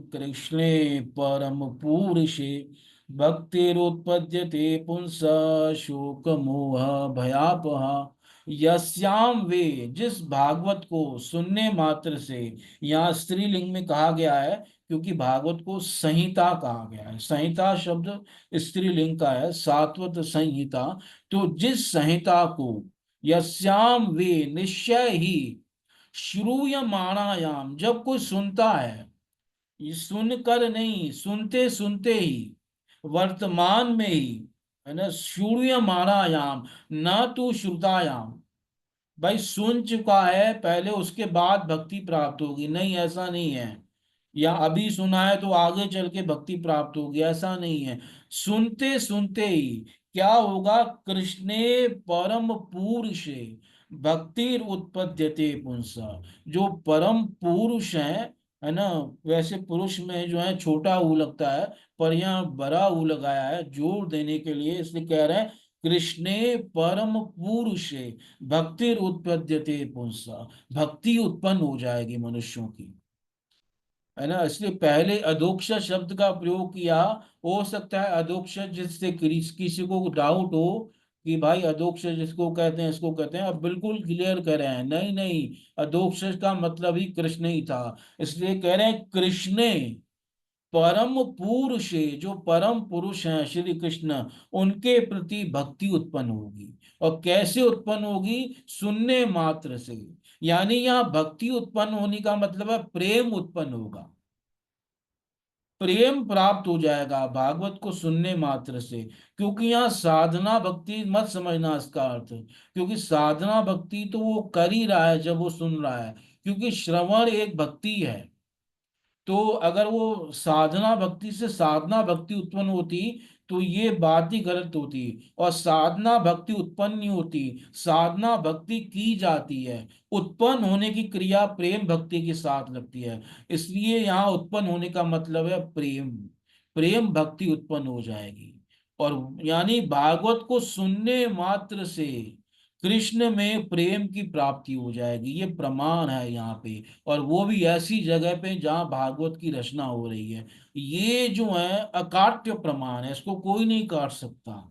कृष्णे परम पूरुषे भक्तिरुत्पद्यते पुंसा शोक मोह भयापहा। यस्याम वे, जिस भागवत को सुनने मात्र से, यहाँ स्त्रीलिंग में कहा गया है क्योंकि भागवत को संहिता कहा गया है। संहिता शब्द स्त्रीलिंग का है, सात्वत संहिता। तो जिस संहिता को, यस्याम वे, निश्चय ही, श्रूयमाणायाम, जब कोई सुनता है, ये सुनकर नहीं, सुनते सुनते ही, वर्तमान में ही, है ना, श्रूयमाणायाम, न तो श्रुतायाम। भाई सुन चुका है पहले उसके बाद भक्ति प्राप्त होगी, नहीं, ऐसा नहीं है। या अभी सुना है तो आगे चल के भक्ति प्राप्त होगी, ऐसा नहीं है। सुनते सुनते ही क्या होगा, कृष्णे परम पुरुषे भक्ति उत्पद्यते पुंसा। जो परम पुरुष है ना, वैसे पुरुष में जो है छोटा ऊ लगता है, पर यहाँ बड़ा ऊ लगाया है जोर देने के लिए, इसलिए कह रहे हैं कृष्णे परम पुरुषे भक्ति उत्पद्यते पुंसा। भक्ति उत्पन्न हो जाएगी मनुष्यों की, है ना। इसलिए पहले अधोक्षर शब्द का प्रयोग किया। हो सकता है अधोक्षर जिससे किसी को डाउट हो कि भाई अधोक्षर जिसको कहते हैं इसको कहते हैं, अब बिल्कुल क्लियर कर रहे हैं, नहीं नहीं, अधोक्षर का मतलब ही कृष्ण ही था। इसलिए कह रहे हैं कृष्णे परम पुरुषे, जो परम पुरुष हैं श्री कृष्ण, उनके प्रति भक्ति उत्पन्न होगी। और कैसे उत्पन्न होगी, सुनने मात्र से। यानी यहाँ भक्ति उत्पन्न होने का मतलब है प्रेम उत्पन्न होगा, प्रेम प्राप्त हो जाएगा भागवत को सुनने मात्र से। क्योंकि यहाँ साधना भक्ति मत समझना इसका अर्थ, क्योंकि साधना भक्ति तो वो कर ही रहा है जब वो सुन रहा है, क्योंकि श्रवण एक भक्ति है। तो अगर वो साधना भक्ति से साधना भक्ति उत्पन्न होती तो ये बात ही गलत होती। और साधना भक्ति उत्पन्न नहीं होती, साधना भक्ति की जाती है। उत्पन्न होने की क्रिया प्रेम भक्ति के साथ लगती है। इसलिए यहाँ उत्पन्न होने का मतलब है प्रेम, प्रेम भक्ति उत्पन्न हो जाएगी। और यानी भागवत को सुनने मात्र से कृष्ण में प्रेम की प्राप्ति हो जाएगी, ये प्रमाण है यहाँ पे। और वो भी ऐसी जगह पे जहाँ भागवत की रचना हो रही है। ये जो है अकाट्य प्रमाण है, इसको कोई नहीं काट सकता।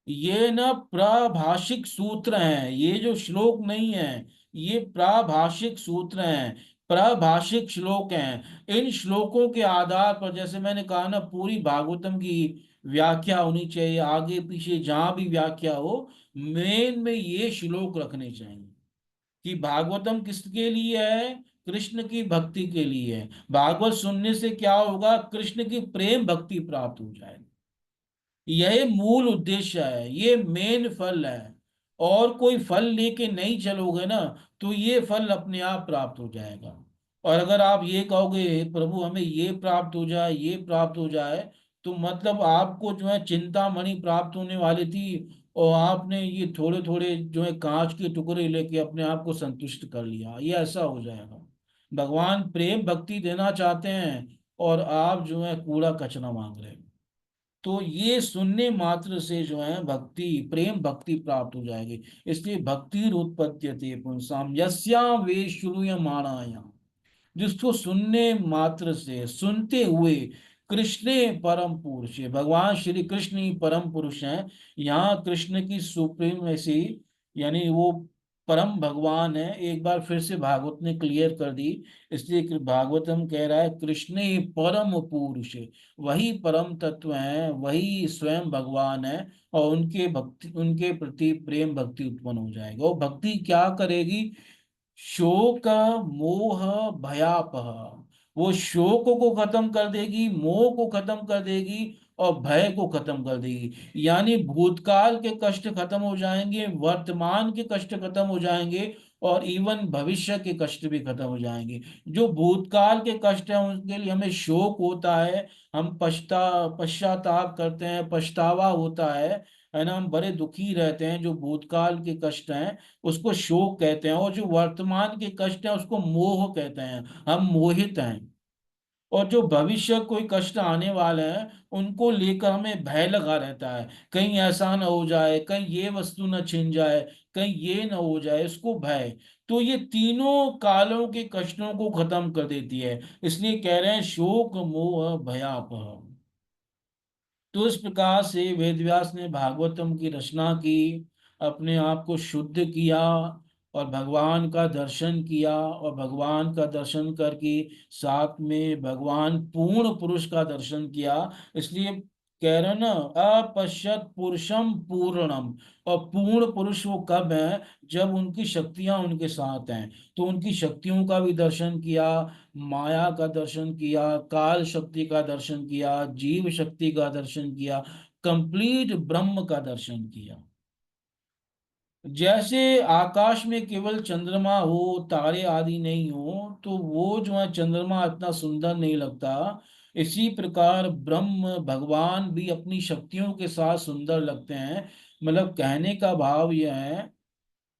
ये ना प्राभाषिक सूत्र हैं, ये जो श्लोक नहीं है, ये प्राभाषिक सूत्र हैं, प्राभाषिक श्लोक हैं। इन श्लोकों के आधार पर, जैसे मैंने कहा ना, पूरी भागवतम की व्याख्या होनी चाहिए, आगे पीछे जहां भी व्याख्या हो, मेन में ये श्लोक रखने चाहिए कि भागवतम किसके लिए है, कृष्ण की भक्ति के लिए है। भागवत सुनने से क्या होगा, कृष्ण की प्रेम भक्ति प्राप्त हो जाएगी। यह मूल उद्देश्य है, ये मेन फल है। और कोई फल लेके नहीं चलोगे ना, तो ये फल अपने आप प्राप्त हो जाएगा। और अगर आप ये कहोगे "हे प्रभु हमें ये प्राप्त हो जाए, ये प्राप्त हो जाए", तो मतलब आपको जो है चिंतामणि प्राप्त होने वाली थी, और आपने ये थोड़े थोड़े जो है कांच के टुकड़े लेके अपने आप को संतुष्ट कर लिया, ये ऐसा हो जाएगा। भगवान प्रेम भक्ति देना चाहते हैं और आप जो है कूड़ा कचरा मांग रहे हो। तो ये सुनने मात्र से जो है भक्ति, प्रेम भक्ति प्राप्त हो जाएगी। इसलिए भक्ति उत्पद्यते पुंसाम यस्याम वे श्रूयमाणायाम, जिसको सुनने मात्र से, सुनते हुए, कृष्ण परम पुरुष है, भगवान श्री कृष्ण ही परम पुरुष हैं। यहाँ कृष्ण की सुप्रीमेसी, यानी वो परम भगवान है, एक बार फिर से भागवत ने क्लियर कर दी। इसलिए भागवतम कह रहा है कृष्ण ही परम पुरुष है, वही परम तत्व है, वही स्वयं भगवान है। और उनके भक्ति, उनके प्रति प्रेम भक्ति उत्पन्न हो जाएगा। वो भक्ति क्या करेगी, शोक मोह भयापह, वो शोक को खत्म कर देगी, मोह को खत्म कर देगी, और भय को खत्म कर देगी। यानी भूतकाल के कष्ट खत्म हो जाएंगे, वर्तमान के कष्ट खत्म हो जाएंगे, और इवन भविष्य के कष्ट भी खत्म हो जाएंगे। जो भूतकाल के कष्ट हैं उनके लिए हमें शोक होता है, हम पश्चाताप करते हैं, पछतावा होता है ना, हम बड़े दुखी रहते हैं। जो भूतकाल के कष्ट हैं उसको शोक कहते हैं, और जो वर्तमान के कष्ट हैं उसको मोह कहते हैं, हम मोहित हैं। और जो भविष्य कोई कष्ट आने वाले हैं उनको लेकर हमें भय लगा रहता है, कहीं ऐसा ना हो जाए, कहीं ये वस्तु ना छिन जाए, कहीं ये ना हो जाए, इसको भय। तो ये तीनों कालों के कष्टों को खत्म कर देती है, इसलिए कह रहे हैं शोक मोह भयापह। तो इस प्रकार से वेदव्यास ने भागवतम की रचना की, अपने आप को शुद्ध किया और भगवान का दर्शन किया, और भगवान का दर्शन करके साथ में भगवान पूर्ण पुरुष का दर्शन किया। इसलिए कह रहे हैं ना, अपश्यत पुरुषम पूर्णम। और पूर्ण पुरुष वो कब है, जब उनकी शक्तियां उनके साथ हैं। तो उनकी शक्तियों का भी दर्शन किया, माया का दर्शन किया, काल शक्ति का दर्शन किया, जीव शक्ति का दर्शन किया, कंप्लीट ब्रह्म का दर्शन किया। जैसे आकाश में केवल चंद्रमा हो, तारे आदि नहीं हो, तो वो जो है चंद्रमा इतना सुंदर नहीं लगता। इसी प्रकार ब्रह्म भगवान भी अपनी शक्तियों के साथ सुंदर लगते हैं। मतलब कहने का भाव यह है,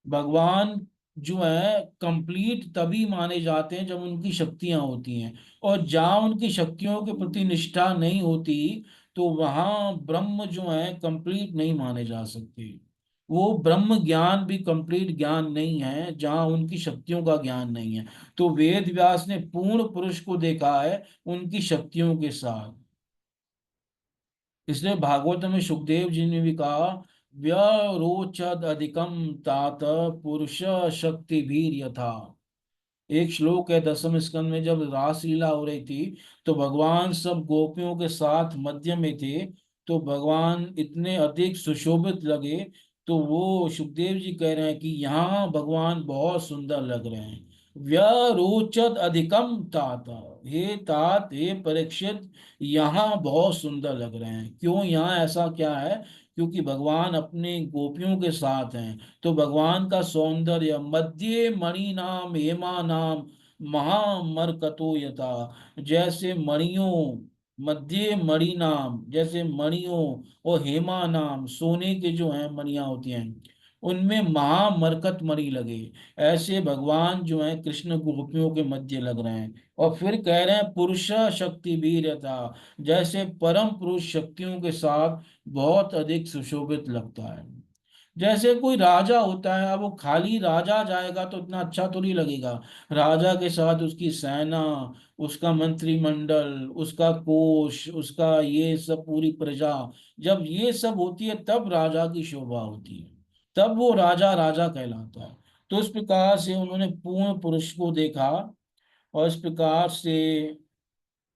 भगवान जो है कंप्लीट तभी माने जाते हैं जब उनकी शक्तियां होती हैं। और जहाँ उनकी शक्तियों के प्रति निष्ठा नहीं होती, तो वहां ब्रह्म जो है कंप्लीट नहीं माने जा सकते। वो ब्रह्म ज्ञान भी कंप्लीट ज्ञान नहीं है जहाँ उनकी शक्तियों का ज्ञान नहीं है। तो वेद व्यास ने पूर्ण पुरुष को देखा है उनकी शक्तियों के साथ। इसलिए भागवत में सुखदेव जी ने भी कहा, व्यरोचद अधिकम तात पुरुष शक्ति भीर यथा। एक श्लोक है 10वें स्कंद में, जब रासलीला हो रही थी तो भगवान सब गोपियों के साथ मध्य में थे, तो भगवान इतने अधिक सुशोभित लगे। तो वो सुखदेव जी कह रहे हैं कि यहाँ भगवान बहुत सुंदर लग रहे हैं। व्यरोचत अधिकम तात, हे तात, हे परीक्षित, यहाँ बहुत सुंदर लग रहे हैं। क्यों, यहाँ ऐसा क्या है? क्योंकि भगवान अपने गोपियों के साथ हैं। तो भगवान का सौंदर्य, मध्य मणि नाम हेमा नाम महामरकतो यथा। जैसे मणियों, मध्य मणि नाम, जैसे मणियों, और हेमा नाम, सोने के जो हैं मणियां होती हैं, उनमें महामरकत मणि लगे, ऐसे भगवान जो है कृष्ण गोपियों के मध्य लग रहे हैं। और फिर कह रहे हैं पुरुष शक्ति भी रहता, जैसे परम पुरुष शक्तियों के साथ बहुत अधिक सुशोभित लगता है। जैसे कोई राजा होता है, अब वो खाली राजा जाएगा तो इतना अच्छा तो नहीं लगेगा। राजा के साथ उसकी सेना, उसका मंत्रिमंडल, उसका कोष, उसका ये सब पूरी प्रजा, जब ये सब होती है तब राजा की शोभा होती है, तब वो राजा राजा कहलाता है। तो इस प्रकार से उन्होंने पूर्ण पुरुष को देखा, और इस प्रकार से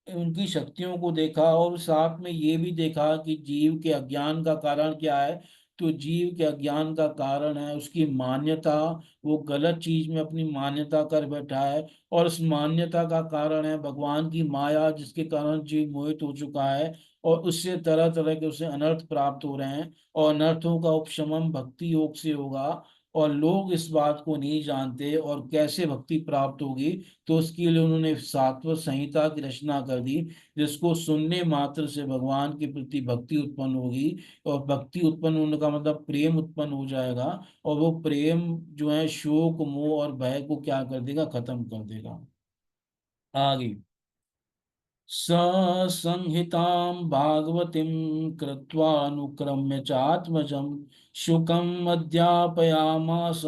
उनकी शक्तियों को देखा, और साथ में ये भी देखा कि जीव के अज्ञान का कारण क्या है। तो जीव के अज्ञान का कारण है उसकी मान्यता, वो गलत चीज में अपनी मान्यता कर बैठा है। और उस मान्यता का कारण है भगवान की माया, जिसके कारण जीव मोहित हो चुका है, और उससे तरह तरह के उसे अनर्थ प्राप्त हो रहे हैं। और अनर्थों का उपशमन भक्ति योग से होगा, और लोग इस बात को नहीं जानते, और कैसे भक्ति प्राप्त होगी। तो उसके लिए उन्होंने सात्वत संहिता की रचना कर दी, जिसको सुनने मात्र से भगवान के प्रति भक्ति उत्पन्न होगी। और भक्ति उत्पन्न होने का मतलब प्रेम उत्पन्न हो जाएगा, और वो प्रेम जो है शोक मोह और भय को क्या कर देगा, खत्म कर देगा। आगे, संहितां भागवतीं कृत्वा अनुक्रम्य चात्मजं शुकम् अध्यापयामास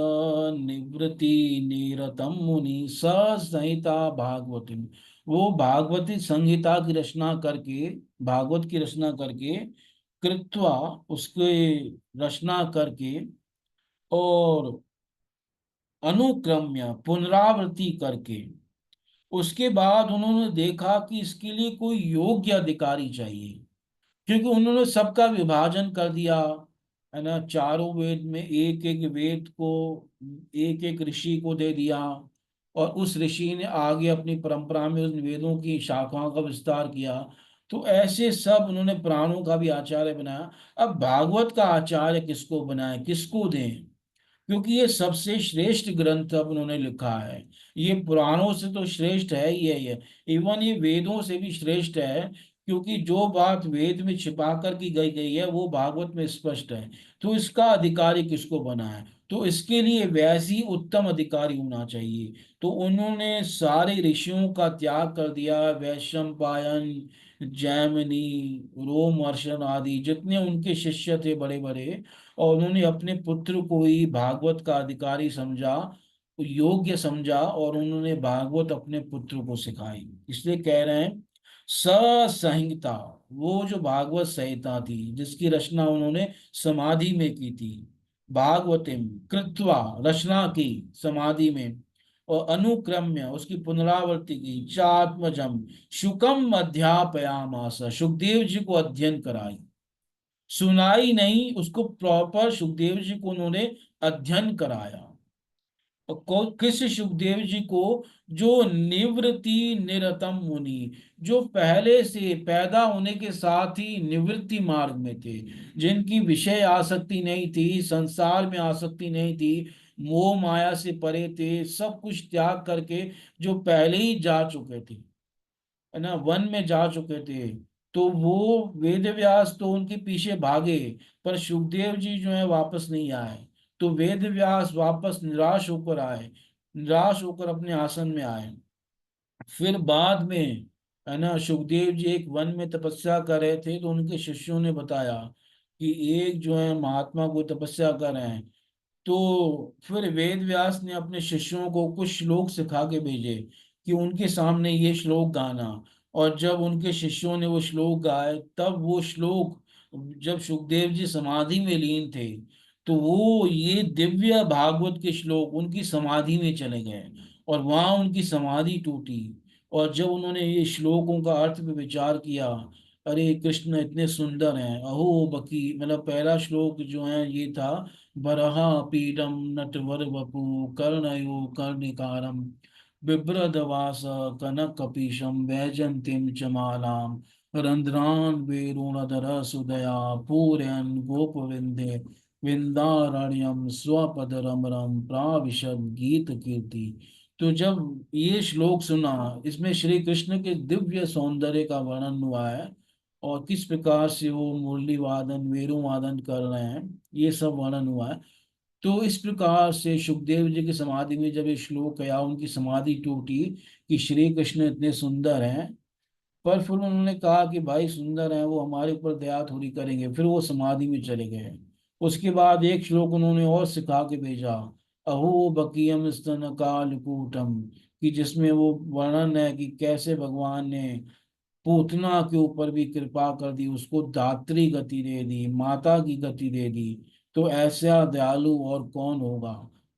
निवृत्ति निरतं मुनि। स संहिता भागवतीं, वो भागवती संहिता की रचना करके, भागवत की रचना करके, कृत्वा, उसके रचना करके, और अनुक्रम्य, पुनरावृत्ति करके, उसके बाद उन्होंने देखा कि इसके लिए कोई योग्य अधिकारी चाहिए। क्योंकि उन्होंने सबका विभाजन कर दिया, है ना, चारों वेद में एक एक वेद को एक एक ऋषि को दे दिया, और उस ऋषि ने आगे अपनी परंपरा में उन वेदों की शाखाओं का विस्तार किया। तो ऐसे सब उन्होंने प्राणों का भी आचार्य बनाया। अब भागवत का आचार्य किसको बनाए, किसको दें? क्योंकि ये सबसे श्रेष्ठ ग्रंथ अब उन्होंने लिखा है। ये पुराणों से तो श्रेष्ठ है ही है, ये इवन ये वेदों से भी श्रेष्ठ है, क्योंकि जो बात वेद में छिपा कर की गई गई है वो भागवत में स्पष्ट है। तो इसका अधिकारी किसको बना है? तो इसके लिए वैसी उत्तम अधिकारी होना चाहिए। तो उन्होंने सारे ऋषियों का त्याग कर दिया, वैशंपायन, जैमिनी, रोमहर्षण आदि जितने उनके शिष्य थे बड़े बड़े, और उन्होंने अपने पुत्र को ही भागवत का अधिकारी समझा, योग्य समझा, और उन्होंने भागवत अपने पुत्र को सिखाई। इसलिए कह रहे हैं ससंहिता, वो जो भागवत संहिता थी जिसकी रचना उन्होंने समाधि में की थी, भागवतिम कृत्वा, रचना की समाधि में, और अनुक्रम्य उसकी पुनरावृत्ति की, चात्मजम शुकम अध्यापयामास, सुखदेव जी को अध्ययन कराई, सुनाई नहीं, उसको प्रॉपर सुखदेव जी को उन्होंने अध्ययन कराया। और किस सुखदेव जी को? जो निवृत्ति निरतम मुनि, जो पहले से पैदा होने के साथ ही निवृत्ति मार्ग में थे, जिनकी विषय आसक्ति नहीं थी, संसार में आसक्ति नहीं थी, मोह माया से परे थे, सब कुछ त्याग करके जो पहले ही जा चुके थे, है ना, वन में जा चुके थे। तो वो वेद व्यास तो उनके पीछे भागे, पर सुखदेव जी जो है वापस नहीं आए। तो वेद व्यास वापस निराश होकर आए, निराश होकर अपने आसन में आए। फिर बाद में, है ना, सुखदेव जी एक वन में तपस्या कर रहे थे, तो उनके शिष्यों ने बताया कि एक जो है महात्मा को तपस्या कर रहे हैं। तो फिर वेद व्यास ने अपने शिष्यों को कुछ श्लोक सिखा के भेजे कि उनके सामने ये श्लोक गाना। और जब उनके शिष्यों ने वो श्लोक गाए, तब वो श्लोक, जब सुखदेव जी समाधि में लीन थे, तो वो ये दिव्य भागवत के श्लोक उनकी समाधि में चले गए, और वहां उनकी समाधि टूटी। और जब उन्होंने ये श्लोकों का अर्थ पे विचार किया, अरे कृष्ण इतने सुंदर हैं, अहो बकी, मतलब पहला श्लोक जो है ये था, बरहा पीडम नटवर वपु कर्णयो कर्णिकारम बिभ्रदवास कनक कपीशम वैजंतीम चमालाम रंध्रान वेरुणधर सुदया पूरयन गोपविंदे विंदारण्यम स्वपद रमरम प्राविशद गीत कीर्ति। तो जब ये श्लोक सुना, इसमें श्री कृष्ण के दिव्य सौंदर्य का वर्णन हुआ है, और किस प्रकार से वो मुरली वादन वेणु वादन कर रहे हैं, ये सब वर्णन हुआ है। तो इस प्रकार से सुखदेव जी की समाधि में जब ये श्लोक आया, उनकी समाधि टूटी कि श्री कृष्ण इतने सुंदर हैं। पर फिर उन्होंने कहा कि भाई सुंदर हैं वो, हमारे ऊपर दया थोड़ी करेंगे, फिर वो समाधि में चले गए। उसके बाद एक श्लोक उन्होंने और सिखा के भेजा, अहो बकीयम स्तन कालकूटम, कि जिसमें वो वर्णन है कि कैसे भगवान ने पूतना के ऊपर भी कृपा कर दी, उसको दात्री गति दे दी, माता की गति दे दी। तो ऐसा दयालु और कौन होगा?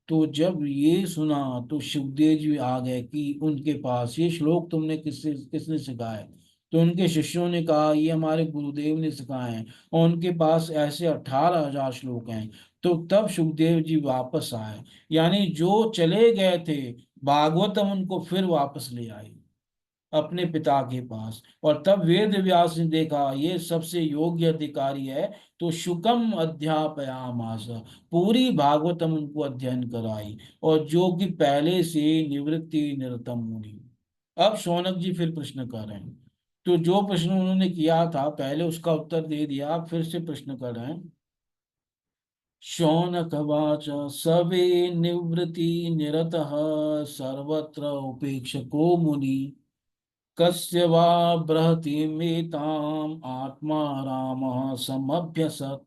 तो जब ये सुना, तो सुखदेव जी आ गए कि उनके पास, ये श्लोक तुमने किससे किसने सिखाया? तो उनके शिष्यों ने कहा ये हमारे गुरुदेव ने सिखाए हैं, और उनके पास ऐसे 18,000 श्लोक हैं। तो तब सुखदेव जी वापस आए, यानी जो चले गए थे भागवतम उनको फिर वापस ले आए अपने पिता के पास। और तब वेद व्यास ने देखा ये सबसे योग्य अधिकारी है, तो शुकम अध्यापयामास, पूरी भागवतम उनको अध्ययन कराई, और जो कि पहले से निवृत्ति निरतम मुनि। अब शौनक जी फिर प्रश्न कर रहे हैं। तो जो प्रश्न उन्होंने किया था पहले उसका उत्तर दे दिया, आप फिर से प्रश्न कर रहे हैं। शौनक वाच सवे निवृत्ति निरतः सर्वत्र उपेक्षको मुनि कस्य वा बृहतीमेताम् आत्मा रामः समभ्यसत्।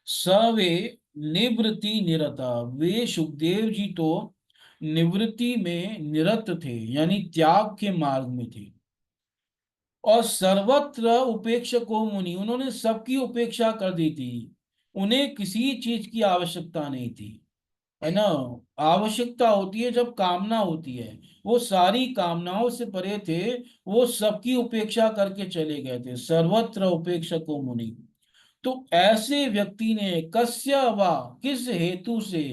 स वे निवृत्ति निरता, वे सुखदेव जी तो निवृत्ति में निरत थे, यानी त्याग के मार्ग में थे। और सर्वत्र उपेक्षको मुनि, उन्होंने सबकी उपेक्षा कर दी थी, उन्हें किसी चीज की आवश्यकता नहीं थी, है ना। आवश्यकता होती है जब कामना होती है, वो सारी कामनाओं से परे थे, वो सबकी उपेक्षा करके चले गए थे, सर्वत्र उपेक्षको मुनि। तो ऐसे व्यक्ति ने कस्य वा, किस हेतु से,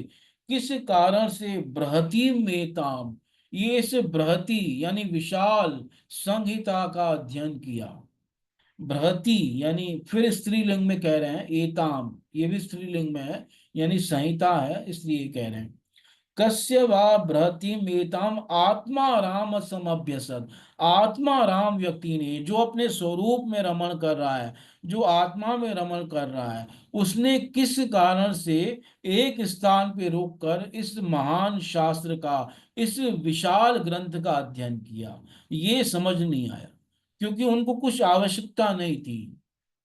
किस कारण से, बृहति मेताम, ये इस बृहति यानी विशाल संहिता का अध्ययन किया। बृहति यानी फिर स्त्रीलिंग में कह रहे हैं, एताम ये भी स्त्रीलिंग में है, यानी संहिता है, इसलिए कह रहे हैं। कस्य वा बृहतीम एताम आत्मा राम समभ्यसत। आत्मा राम व्यक्ति ने, जो अपने स्वरूप में रमण कर रहा है, जो आत्मा में रमण कर रहा है, उसने किस कारण से एक स्थान पे रुक कर इस महान शास्त्र का, इस विशाल ग्रंथ का अध्ययन किया, ये समझ नहीं आया। क्योंकि उनको कुछ आवश्यकता नहीं थी,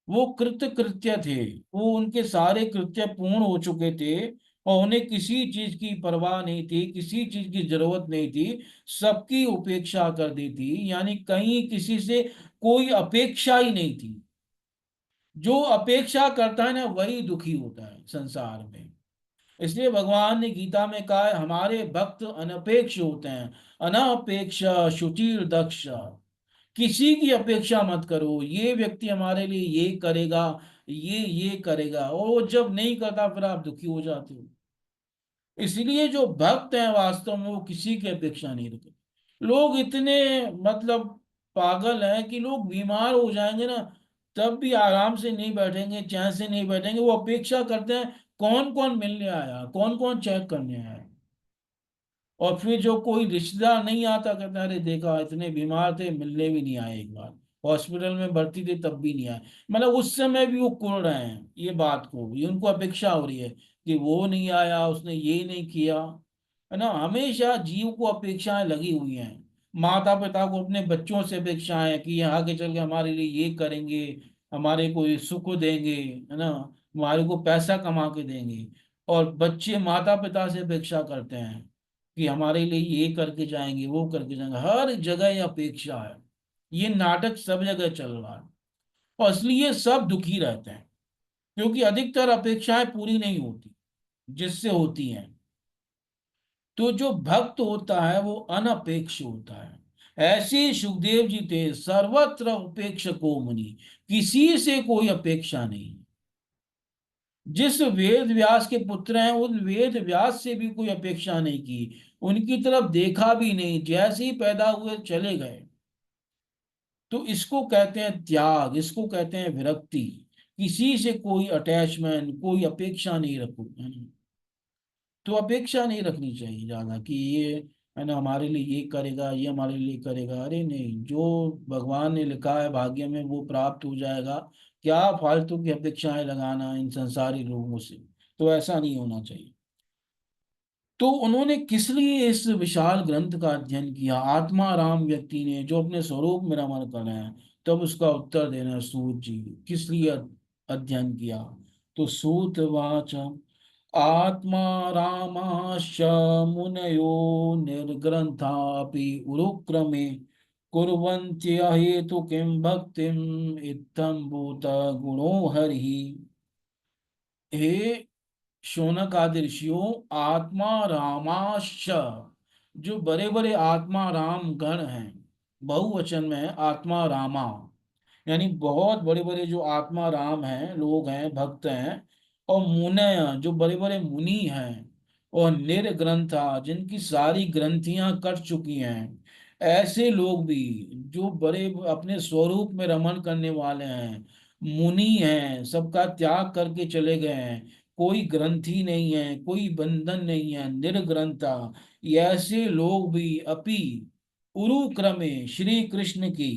वो कृत कृत्य थे, वो उनके सारे कृत्य पूर्ण हो चुके थे, और उन्हें किसी चीज की परवाह नहीं थी, किसी चीज की जरूरत नहीं थी, सबकी उपेक्षा कर दी थी, यानी कहीं किसी से कोई अपेक्षा ही नहीं थी। जो अपेक्षा करता है ना, वही दुखी होता है संसार में। इसलिए भगवान ने गीता में कहा है, हमारे भक्त अनपेक्ष होते हैं। अनपेक्ष शुचिर दक्ष। किसी की अपेक्षा मत करो, ये व्यक्ति हमारे लिए ये करेगा, ये करेगा, और वो जब नहीं करता फिर आप दुखी हो जाते हो। इसलिए जो भक्त हैं वास्तव में, वो किसी की अपेक्षा नहीं रखते। लोग इतने मतलब पागल हैं कि लोग बीमार हो जाएंगे ना, तब भी आराम से नहीं बैठेंगे, चैन से नहीं बैठेंगे, वो अपेक्षा करते हैं कौन कौन मिलने आया, कौन कौन चेक करने आया। और फिर जो कोई रिश्तेदार नहीं आता, कहता अरे देखा इतने बीमार थे, मिलने भी नहीं आए, एक बार हॉस्पिटल में भर्ती थे तब भी नहीं आए। मतलब उस समय भी वो कुड़ रहे हैं ये बात को, ये उनको अपेक्षा हो रही है कि वो नहीं आया, उसने ये नहीं किया, है ना। हमेशा जीव को अपेक्षाएं लगी हुई हैं। माता पिता को अपने बच्चों से अपेक्षाएं हैं कि ये आगे चल के हमारे लिए ये करेंगे, हमारे को ये सुख देंगे, है ना, हमारे को पैसा कमा के देंगे। और बच्चे माता पिता से अपेक्षा करते हैं कि हमारे लिए ये करके जाएंगे, वो करके जाएंगे। हर जगह ये अपेक्षा है, ये नाटक सब जगह चल रहा है। और इसलिए सब दुखी रहते हैं, क्योंकि अधिकतर अपेक्षाएं पूरी नहीं होती जिससे होती हैं। तो जो भक्त होता है वो अनपेक्ष होता है। ऐसे सुखदेव जी थे, सर्वत्र उपेक्ष को मुनि, किसी से कोई अपेक्षा नहीं। जिस वेद व्यास के पुत्र हैं, उन वेद व्यास से भी कोई अपेक्षा नहीं की, उनकी तरफ देखा भी नहीं, जैसे ही पैदा हुए चले गए। तो इसको कहते हैं त्याग, इसको कहते हैं विरक्ति। किसी से कोई अटैचमेंट, कोई अपेक्षा नहीं रखो, है ना। तो अपेक्षा नहीं रखनी चाहिए ज्यादा कि ये, है ना, हमारे लिए ये करेगा, ये हमारे लिए करेगा। अरे नहीं, जो भगवान ने लिखा है भाग्य में वो प्राप्त हो जाएगा। क्या फालतू की अपेक्षाएं लगाना इन संसारी लोगों से, तो ऐसा नहीं होना चाहिए। तो उन्होंने किस लिए इस विशाल ग्रंथ का अध्ययन किया, आत्मा राम व्यक्ति ने, जो अपने स्वरूप में रमण कर रहे हैं। तब उसका उत्तर देना है सूत जी, किस लिए अध्ययन किया। तो सूत वाच, आत्मा रामाश्च मुनयो निर्ग्रंथापि उरुक्रमे कुर्वन्त्य हेतु किं भक्तिम इत्थं भूत गुणो हरि। हे शौनक आदि ऋषियों, आत्मा रामाश्च, जो बड़े बड़े आत्मा राम गण हैं, बहुवचन में है आत्मा रामा, यानी बहुत बड़े बड़े जो आत्मा राम हैं, लोग हैं, भक्त हैं। और मुनय, जो बड़े बड़े मुनि हैं। और निर्ग्रंथा, जिनकी सारी ग्रंथियां कट चुकी हैं। ऐसे लोग भी, जो बड़े अपने स्वरूप में रमण करने वाले हैं, मुनि हैं, सबका त्याग करके चले गए हैं, कोई ग्रंथि नहीं है, कोई बंधन नहीं है, निर्ग्रंथा। ये ऐसे लोग भी अपि उरुक्रमे, श्री कृष्ण की,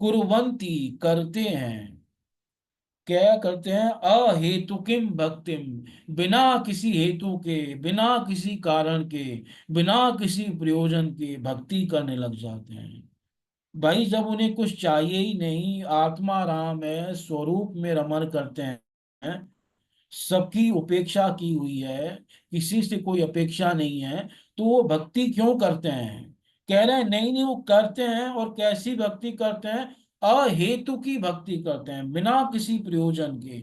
कुर्वंती, करते हैं। क्या करते हैं, अहेतुकिम भक्तिम, बिना किसी हेतु के, बिना किसी कारण के, बिना किसी प्रयोजन के भक्ति करने लग जाते हैं। भाई जब उन्हें कुछ चाहिए ही नहीं, आत्मा राम है, स्वरूप में रमण करते हैं, सबकी उपेक्षा की हुई है, किसी से कोई अपेक्षा नहीं है, तो वो भक्ति क्यों करते हैं। कह रहे हैं नहीं नहीं, वो करते हैं, और कैसी भक्ति करते हैं, अहेतु की भक्ति करते हैं, बिना किसी प्रयोजन के।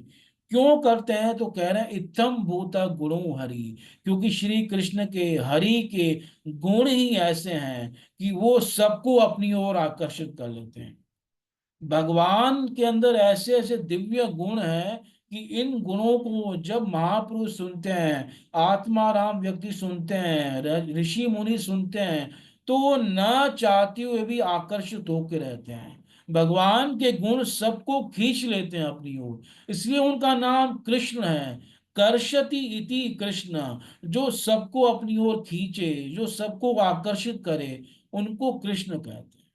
क्यों करते हैं, तो कह रहे हैं इत्थम भूता गुणो हरि, क्योंकि श्री कृष्ण के, हरि के गुण ही ऐसे हैं कि वो सबको अपनी ओर आकर्षित कर लेते हैं। भगवान के अंदर ऐसे ऐसे दिव्य गुण हैं कि इन गुणों को जब महापुरुष सुनते हैं, आत्मा राम व्यक्ति सुनते हैं, ऋषि मुनि सुनते हैं, तो वो न चाहते हुए भी आकर्षित होकर रहते हैं। भगवान के गुण सबको खींच लेते हैं अपनी ओर, इसलिए उनका नाम कृष्ण है। कर्षति इति कृष्ण, जो सबको अपनी ओर खींचे, जो सबको आकर्षित करे, उनको कृष्ण कहते हैं।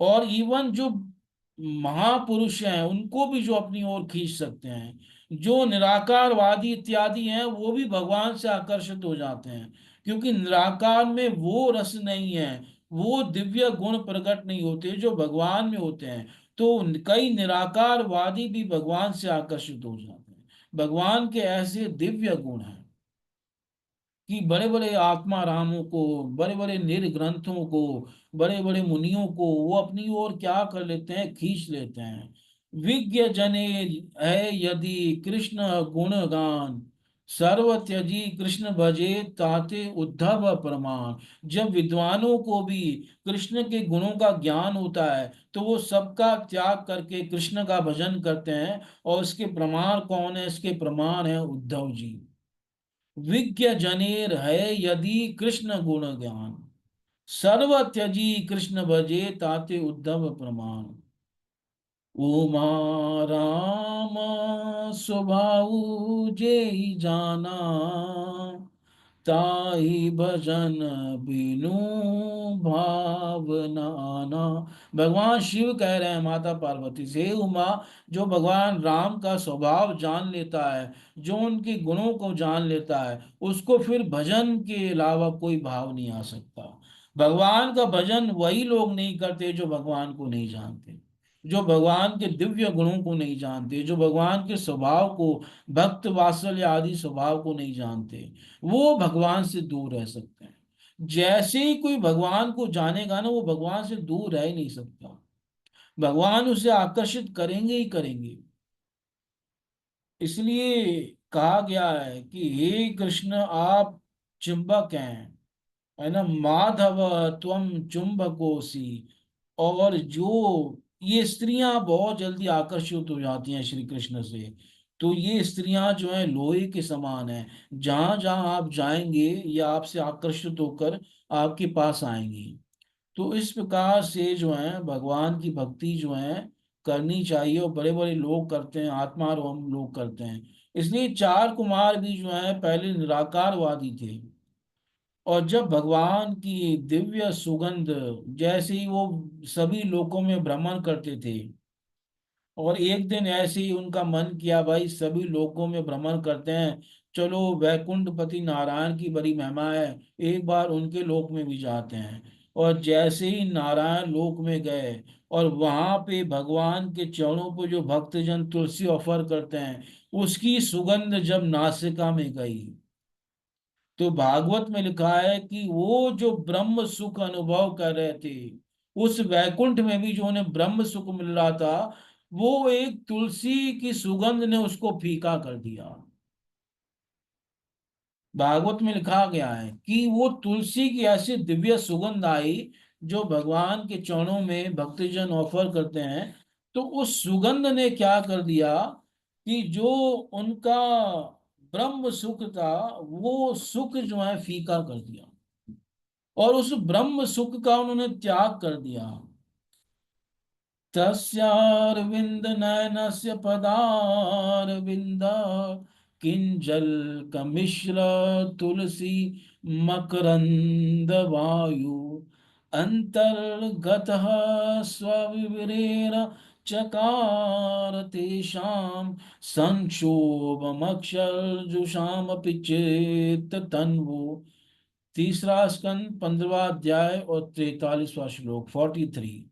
और इवन जो महापुरुष हैं उनको भी जो अपनी ओर खींच सकते हैं, जो निराकारवादी इत्यादि हैं वो भी भगवान से आकर्षित हो जाते हैं, क्योंकि निराकार में वो रस नहीं है, वो दिव्य गुण प्रकट नहीं होते जो भगवान में होते हैं। तो कई निराकारवादी भी भगवान से आकर्षित हो जाते हैं। भगवान के ऐसे दिव्य गुण हैं कि बड़े बड़े आत्मा रामों को, बड़े बड़े निर्ग्रंथों को, बड़े बड़े मुनियों को वो अपनी ओर क्या कर लेते हैं, खींच लेते हैं। विज्ञ जने है यदि कृष्ण गुणगान, सर्व त्यजी कृष्ण भजे ताते उद्धव प्रमाण। जब विद्वानों को भी कृष्ण के गुणों का ज्ञान होता है तो वो सबका त्याग करके कृष्ण का भजन करते हैं। और इसके प्रमाण कौन है? इसके प्रमाण है उद्धव जी। विज्ञ जनेर है यदि कृष्ण गुण ज्ञान, सर्व त्यजी कृष्ण भजे ताते उद्धव प्रमाण। उमा राम स्वभाव जेहि जाना, ताई भजन बिनु भावनाना। भगवान शिव कह रहे हैं माता पार्वती से, "हे उमा, जो भगवान राम का स्वभाव जान लेता है, जो उनके गुणों को जान लेता है, उसको फिर भजन के अलावा कोई भाव नहीं आ सकता। भगवान का भजन वही लोग नहीं करते जो भगवान को नहीं जानते, जो भगवान के दिव्य गुणों को नहीं जानते, जो भगवान के स्वभाव को, भक्त वात्सल्य आदि स्वभाव को नहीं जानते, वो भगवान से दूर रह सकते हैं। जैसे ही कोई भगवान को जानेगा ना, वो भगवान से दूर रह ही नहीं सकता। भगवान उसे आकर्षित करेंगे ही करेंगे। इसलिए कहा गया है कि हे कृष्ण, आप चुंबक हैं, है ना, माधव त्वम चुंबकोसी। और जो ये स्त्रियां बहुत जल्दी आकर्षित हो जाती हैं श्री कृष्ण से। तो ये स्त्रियां जो हैं लोहे के समान हैं, जहां जहां आप जाएंगे ये आपसे आकर्षित होकर आपके पास आएंगी। तो इस प्रकार से जो है भगवान की भक्ति जो है करनी चाहिए, और बड़े बड़े लोग करते हैं, आत्मा हम लोग करते हैं। इसलिए चार कुमार भी जो है पहले निराकारवादी थे, और जब भगवान की दिव्य सुगंध, जैसे ही वो सभी लोकों में भ्रमण करते थे, और एक दिन ऐसे ही उनका मन किया भाई सभी लोकों में भ्रमण करते हैं, चलो वैकुंठपति नारायण की बड़ी महिमा है, एक बार उनके लोक में भी जाते हैं। और जैसे ही नारायण लोक में गए, और वहां पे भगवान के चरणों पर जो भक्तजन तुलसी ऑफर करते हैं, उसकी सुगंध जब नासिका में गई, तो भागवत में लिखा है कि वो जो ब्रह्म सुख अनुभव कर रहे थे, उस वैकुंठ में भी जो उन्हें ब्रह्म सुख मिल रहा था, वो एक तुलसी की सुगंध ने उसको फीका कर दिया। भागवत में लिखा गया है कि वो तुलसी की ऐसी दिव्य सुगंध आई, जो भगवान के चरणों में भक्तजन ऑफर करते हैं, तो उस सुगंध ने क्या कर दिया कि जो उनका ब्रह्म सुख था, वो सुख जो है फीका कर दिया, और उस ब्रह्म सुख का उन्होंने त्याग कर दिया। तस्यारविंद नयनस्य पदारविंद, किंजल कमिश्र तुलसी मकरंद वायु, अंतर्गतः स्वविवरेण चकार तेषां, संक्षोभमक्षरजुषामपि चेत तन्वो। तीसरा स्कंद 15वां अध्याय और 43वां श्लोक 43।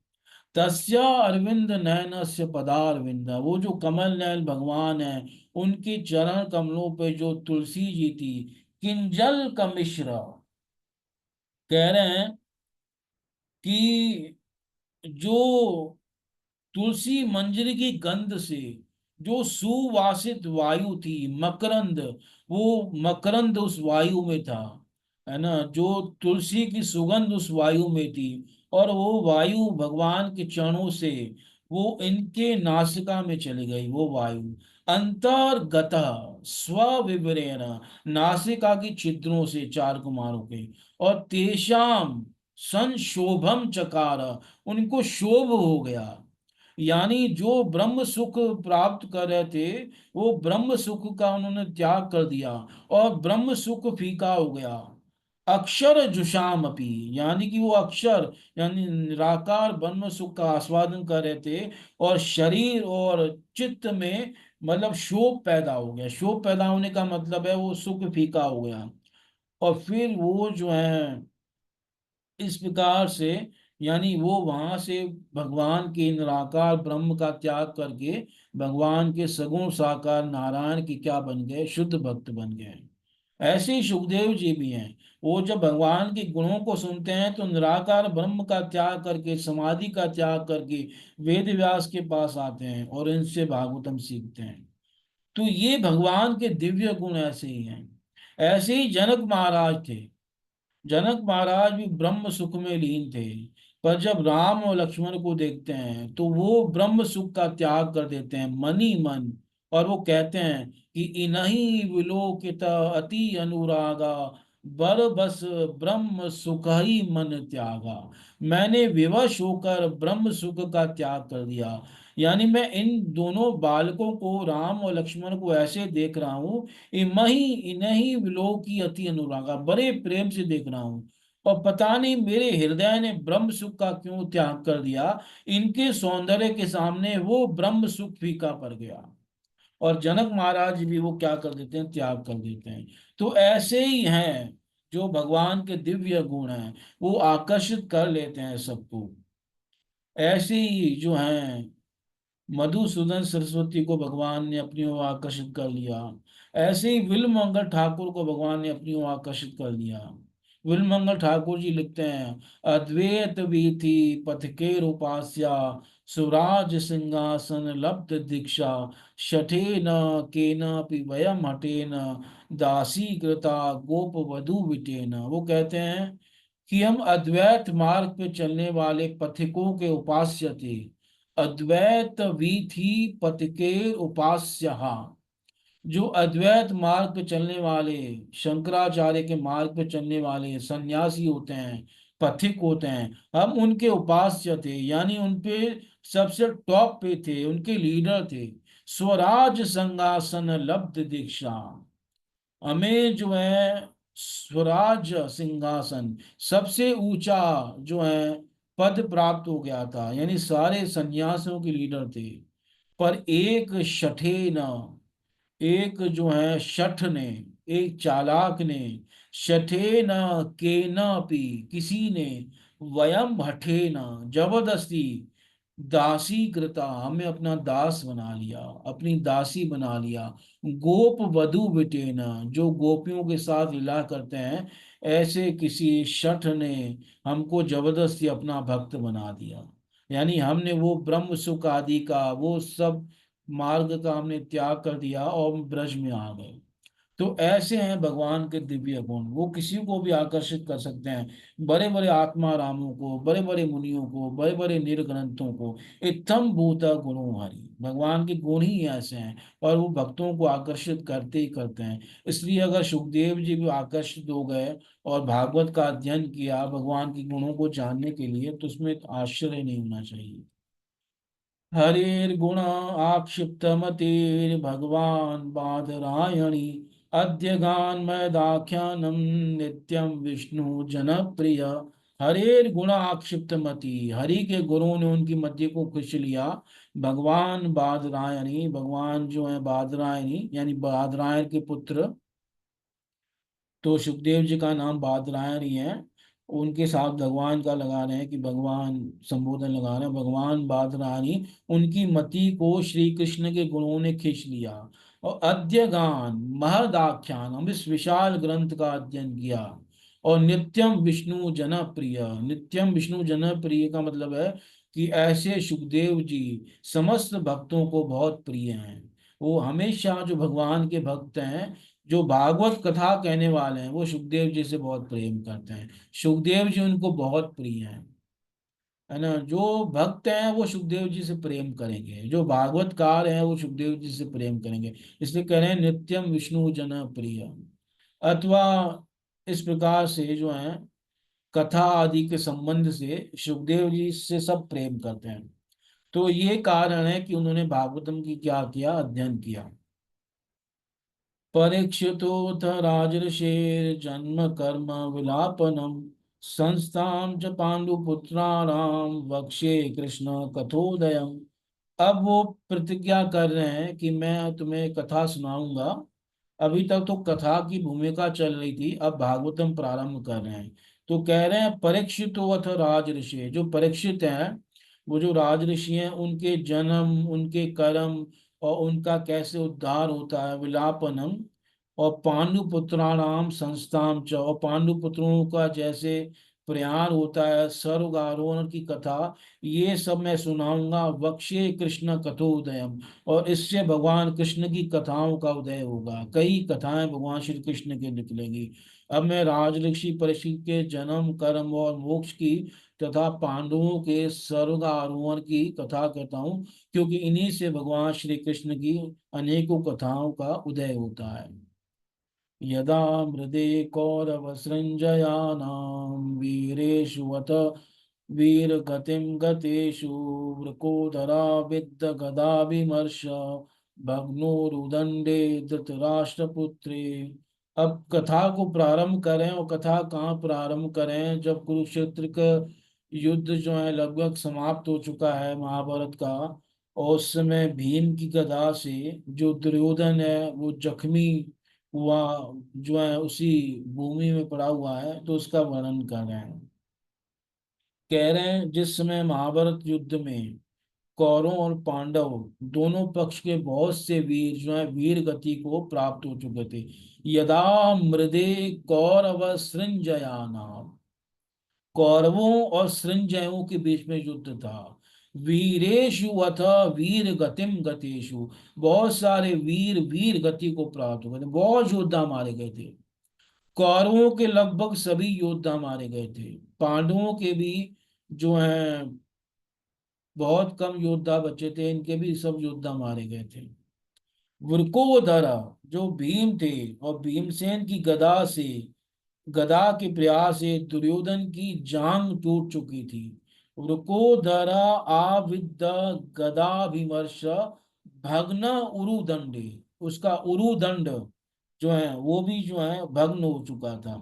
तस्य अरविंद नयनस्य पदारविंद, वो जो कमल नयन भगवान है, उनके चरण कमलों पे जो तुलसी जी थी, किंजल का मिश्र, कह रहे हैं कि जो तुलसी मंजरी की गंध से जो सुवासित वायु थी, मकरंद, वो मकरंद उस वायु में था, है ना, जो तुलसी की सुगंध उस वायु में थी, और वो वायु भगवान के चरणों से वो इनके नासिका में चली गई, वो वायु अंतर्गत स्वविवरेण, नासिका की छिद्रों से चार कुमारों के, और तेषाम संशोभम चकार, उनको शोभ हो गया। यानी जो ब्रह्म सुख प्राप्त कर रहे थे, वो ब्रह्म सुख का उन्होंने त्याग कर दिया और ब्रह्म सुख फीका हो गया। अक्षर जुषाम अपी, यानी कि वो अक्षर यानी निराकार ब्रह्म सुख का आस्वादन कर रहे थे, और शरीर और चित्त में मतलब शोक पैदा हो गया। शोक पैदा होने का मतलब है वो सुख फीका हो गया। और फिर वो जो है इस प्रकार से, यानी वो वहां से भगवान के निराकार ब्रह्म का त्याग करके भगवान के सगुण साकार नारायण की क्या बन गए, शुद्ध भक्त बन गए। ऐसे ही सुखदेव जी भी हैं। वो जब भगवान के गुणों को सुनते हैं तो निराकार ब्रह्म का त्याग करके, समाधि का त्याग करके वेद व्यास के पास आते हैं और इनसे भागवतम सीखते हैं। तो ये भगवान के दिव्य गुण ऐसे ही हैं। ऐसे ही जनक महाराज थे। जनक महाराज भी ब्रह्म सुख में लीन थे, पर जब राम और लक्ष्मण को देखते हैं तो वो ब्रह्म सुख का त्याग कर देते हैं मन ही मन। और वो कहते हैं कि इन्हीं विलोकित अति अनुरागा, बर बस ब्रह्म सुख ही मन त्यागा। मैंने विवश होकर ब्रह्म सुख का त्याग कर दिया। यानी मैं इन दोनों बालकों को, राम और लक्ष्मण को, ऐसे देख रहा हूँ, इमही इन्हीं विलोक की अति अनुरागा, बड़े प्रेम से देख रहा हूं। और पता नहीं मेरे हृदय ने ब्रह्म सुख का क्यों त्याग कर दिया। इनके सौंदर्य के सामने वो ब्रह्म सुख फीका पड़ गया। और जनक महाराज भी वो क्या कर देते हैं, त्याग कर देते हैं। तो ऐसे ही हैं जो भगवान के दिव्य गुण हैं, वो आकर्षित कर लेते हैं सबको। ऐसे ही जो हैं मधुसूदन सरस्वती को भगवान ने अपनी ओर आकर्षित कर लिया। ऐसे ही विल्वमंगल ठाकुर को भगवान ने अपनी ओर आकर्षित कर लिया। विल्वमंगल ठाकुर जी लिखते हैं, अद्वैत वीथि पथकेर उपास्या, सुराज सिंहासन लब्ध दीक्षा, शठेन केनापि वयम हटेन, दासी कृता गोप वधु विटेन। वो कहते हैं कि हम अद्वैत मार्ग पे चलने वाले पथिकों के उपास्य थे। अद्वैत वीथि पथिकेर उपास्य, जो अद्वैत मार्ग पे चलने वाले, शंकराचार्य के मार्ग पे चलने वाले सन्यासी होते हैं, पथिक होते हैं, हम उनके उपास्य थे। यानी उनपे सबसे टॉप पे थे, उनके लीडर थे। स्वराज संगासन लब्ध दीक्षा, हमें जो है स्वराज सिंहासन, सबसे ऊंचा जो है पद प्राप्त हो गया था। यानी सारे सन्यासियों के लीडर थे। पर एक शठे न, एक जो है शठ ने, एक चालाक ने, शठे न के न पी, किसी ने, वयम हठे न, जबरदस्ती, दासी कृता, हमें अपना दास बना लिया, अपनी दासी बना लिया। गोप वधु विटेना, जो गोपियों के साथ लीला करते हैं, ऐसे किसी शठ ने हमको जबरदस्ती अपना भक्त बना दिया। यानी हमने वो ब्रह्म सुख आदि का वो सब मार्ग का हमने त्याग कर दिया और हम ब्रज में आ गए। तो ऐसे हैं भगवान के दिव्य गुण, वो किसी को भी आकर्षित कर सकते हैं। बड़े बड़े आत्मा रामों को, बड़े बड़े मुनियों को, बड़े बड़े निर्ग्रंथों को। इत्थम भूत गुणों हरि, भगवान के गुण ही ऐसे हैं और वो भक्तों को आकर्षित करते ही करते हैं। इसलिए अगर सुखदेव जी भी आकर्षित हो गए और भागवत का अध्ययन किया भगवान के गुणों को जानने के लिए, तो उसमें आश्चर्य नहीं होना चाहिए। हरिर्गुण आक्षिप्त भगवान बादरायणी, अद्य गान्मदाख्यानम नित्यम विष्णु जनप्रिय। हरिर्गुण आक्षिप्त मति, हरि के गुरुओं ने उनकी मति को खींच लिया। भगवान बादरायणी, भगवान जो है बादरायणी यानी बादरायण के पुत्र, तो सुखदेव जी का नाम बादरायण ही है। उनके साथ भगवान का लगा रहे हैं कि भगवान संबोधन लगा रहे हैं, भगवान बादरायणी, उनकी मति को श्री कृष्ण के गुणों ने खींच लिया। और अद्य गान महदाख्यान, हम इस विशाल ग्रंथ का अध्ययन किया। और नित्यम विष्णु जनप्रिय, नित्यम विष्णु जनप्रिय का मतलब है कि ऐसे सुखदेव जी समस्त भक्तों को बहुत प्रिय हैं। वो हमेशा जो भगवान के भक्त हैं, जो भागवत कथा कहने वाले हैं, वो सुखदेव जी से बहुत प्रेम करते हैं। सुखदेव जी उनको बहुत प्रिय हैं, है ना। जो भक्त हैं वो सुखदेव जी से प्रेम करेंगे, जो भागवतकार हैं वो सुखदेव जी से प्रेम करेंगे। इसलिए कह रहे हैं नित्यम विष्णु जन प्रिय। अथवा इस प्रकार से जो है कथा आदि के संबंध से सुखदेव जी से सब प्रेम करते हैं। तो ये कारण है कि उन्होंने भागवतम की क्या किया, अध्ययन किया। परीक्षितोऽथ राजर्षेर्जन्म कर्म विलापनम संस्थां च पांडुपुत्राणाम वक्ष्ये कृष्ण कथोदयम्। अब वो प्रतिज्ञा कर रहे हैं कि मैं तुम्हें कथा सुनाऊंगा। अभी तक तो कथा की भूमिका चल रही थी, अब भागवतम प्रारंभ कर रहे हैं। तो कह रहे हैं परीक्षित अथ राज ऋषि, जो परीक्षित हैं, वो जो राज ऋषि हैं, उनके जन्म, उनके कर्म और उनका कैसे उद्धार होता है, विलापनम, और पांडु पुत्राणाम संस्थाम च, और पांडु पुत्रों का जैसे प्रयाण होता है, स्वर्गारोहण की कथा, ये सब मैं सुनाऊंगा। वक्ष्ये कृष्ण कथोदयम, और इससे भगवान कृष्ण की कथाओं का उदय होगा। कई कथाएं भगवान श्री कृष्ण की निकलेंगी। अब मैं राजऋषि परीक्षित के जन्म, कर्म और मोक्ष की तथा पांडवों के स्वर्ग आरोहण की कथा करता हूँ, क्योंकि इन्हीं से भगवान श्री कृष्ण की अनेकों कथाओं का उदय होता है। यदा मृदे कौरवसृञ्जयानां वीरेष्वथ वीरगतिं गतेषु वृकोदरा विद्यगदाभिमर्श भग्नोरुदण्डे धृतराष्ट्रपुत्रे। अब कथा को प्रारंभ करें, और कथा कहाँ प्रारंभ करें, जब कुरुक्षेत्र का युद्ध जो है लगभग समाप्त हो चुका है महाभारत का, और उस समय भीम की गदा से जो दुर्योधन है वो जख्मी हुआ, जो है उसी भूमि में पड़ा हुआ है, तो उसका वर्णन कर रहे हैं। कह रहे हैं जिस समय महाभारत युद्ध में कौरव और पांडव दोनों पक्ष के बहुत से वीर जो है वीर गति को प्राप्त हो चुके थे। यदा मृदे कौरव सृंजयानाम, कौरवों और सृंजयों के बीच में युद्ध था। वीरेशु अथ वीर गतिम गतेषु, बहुत सारे वीर वीर गति को प्राप्त हो गए थे, बहुत योद्धा मारे गए थे। कौरवों के लगभग सभी योद्धा मारे गए थे, पांडवों के भी जो हैं बहुत कम योद्धा बचे थे, इनके भी सब योद्धा मारे गए थे। वृकोदरा, जो भीम थे, और भीमसेन की गदा से, गदा के प्रयास से दुर्योधन की जांग टूट चुकी थी। वृकोदरा आविद्ध गदा विमर्श भग्न उरुदंडे, उसका उरुदंड जो है वो भी जो है भग्न हो चुका था।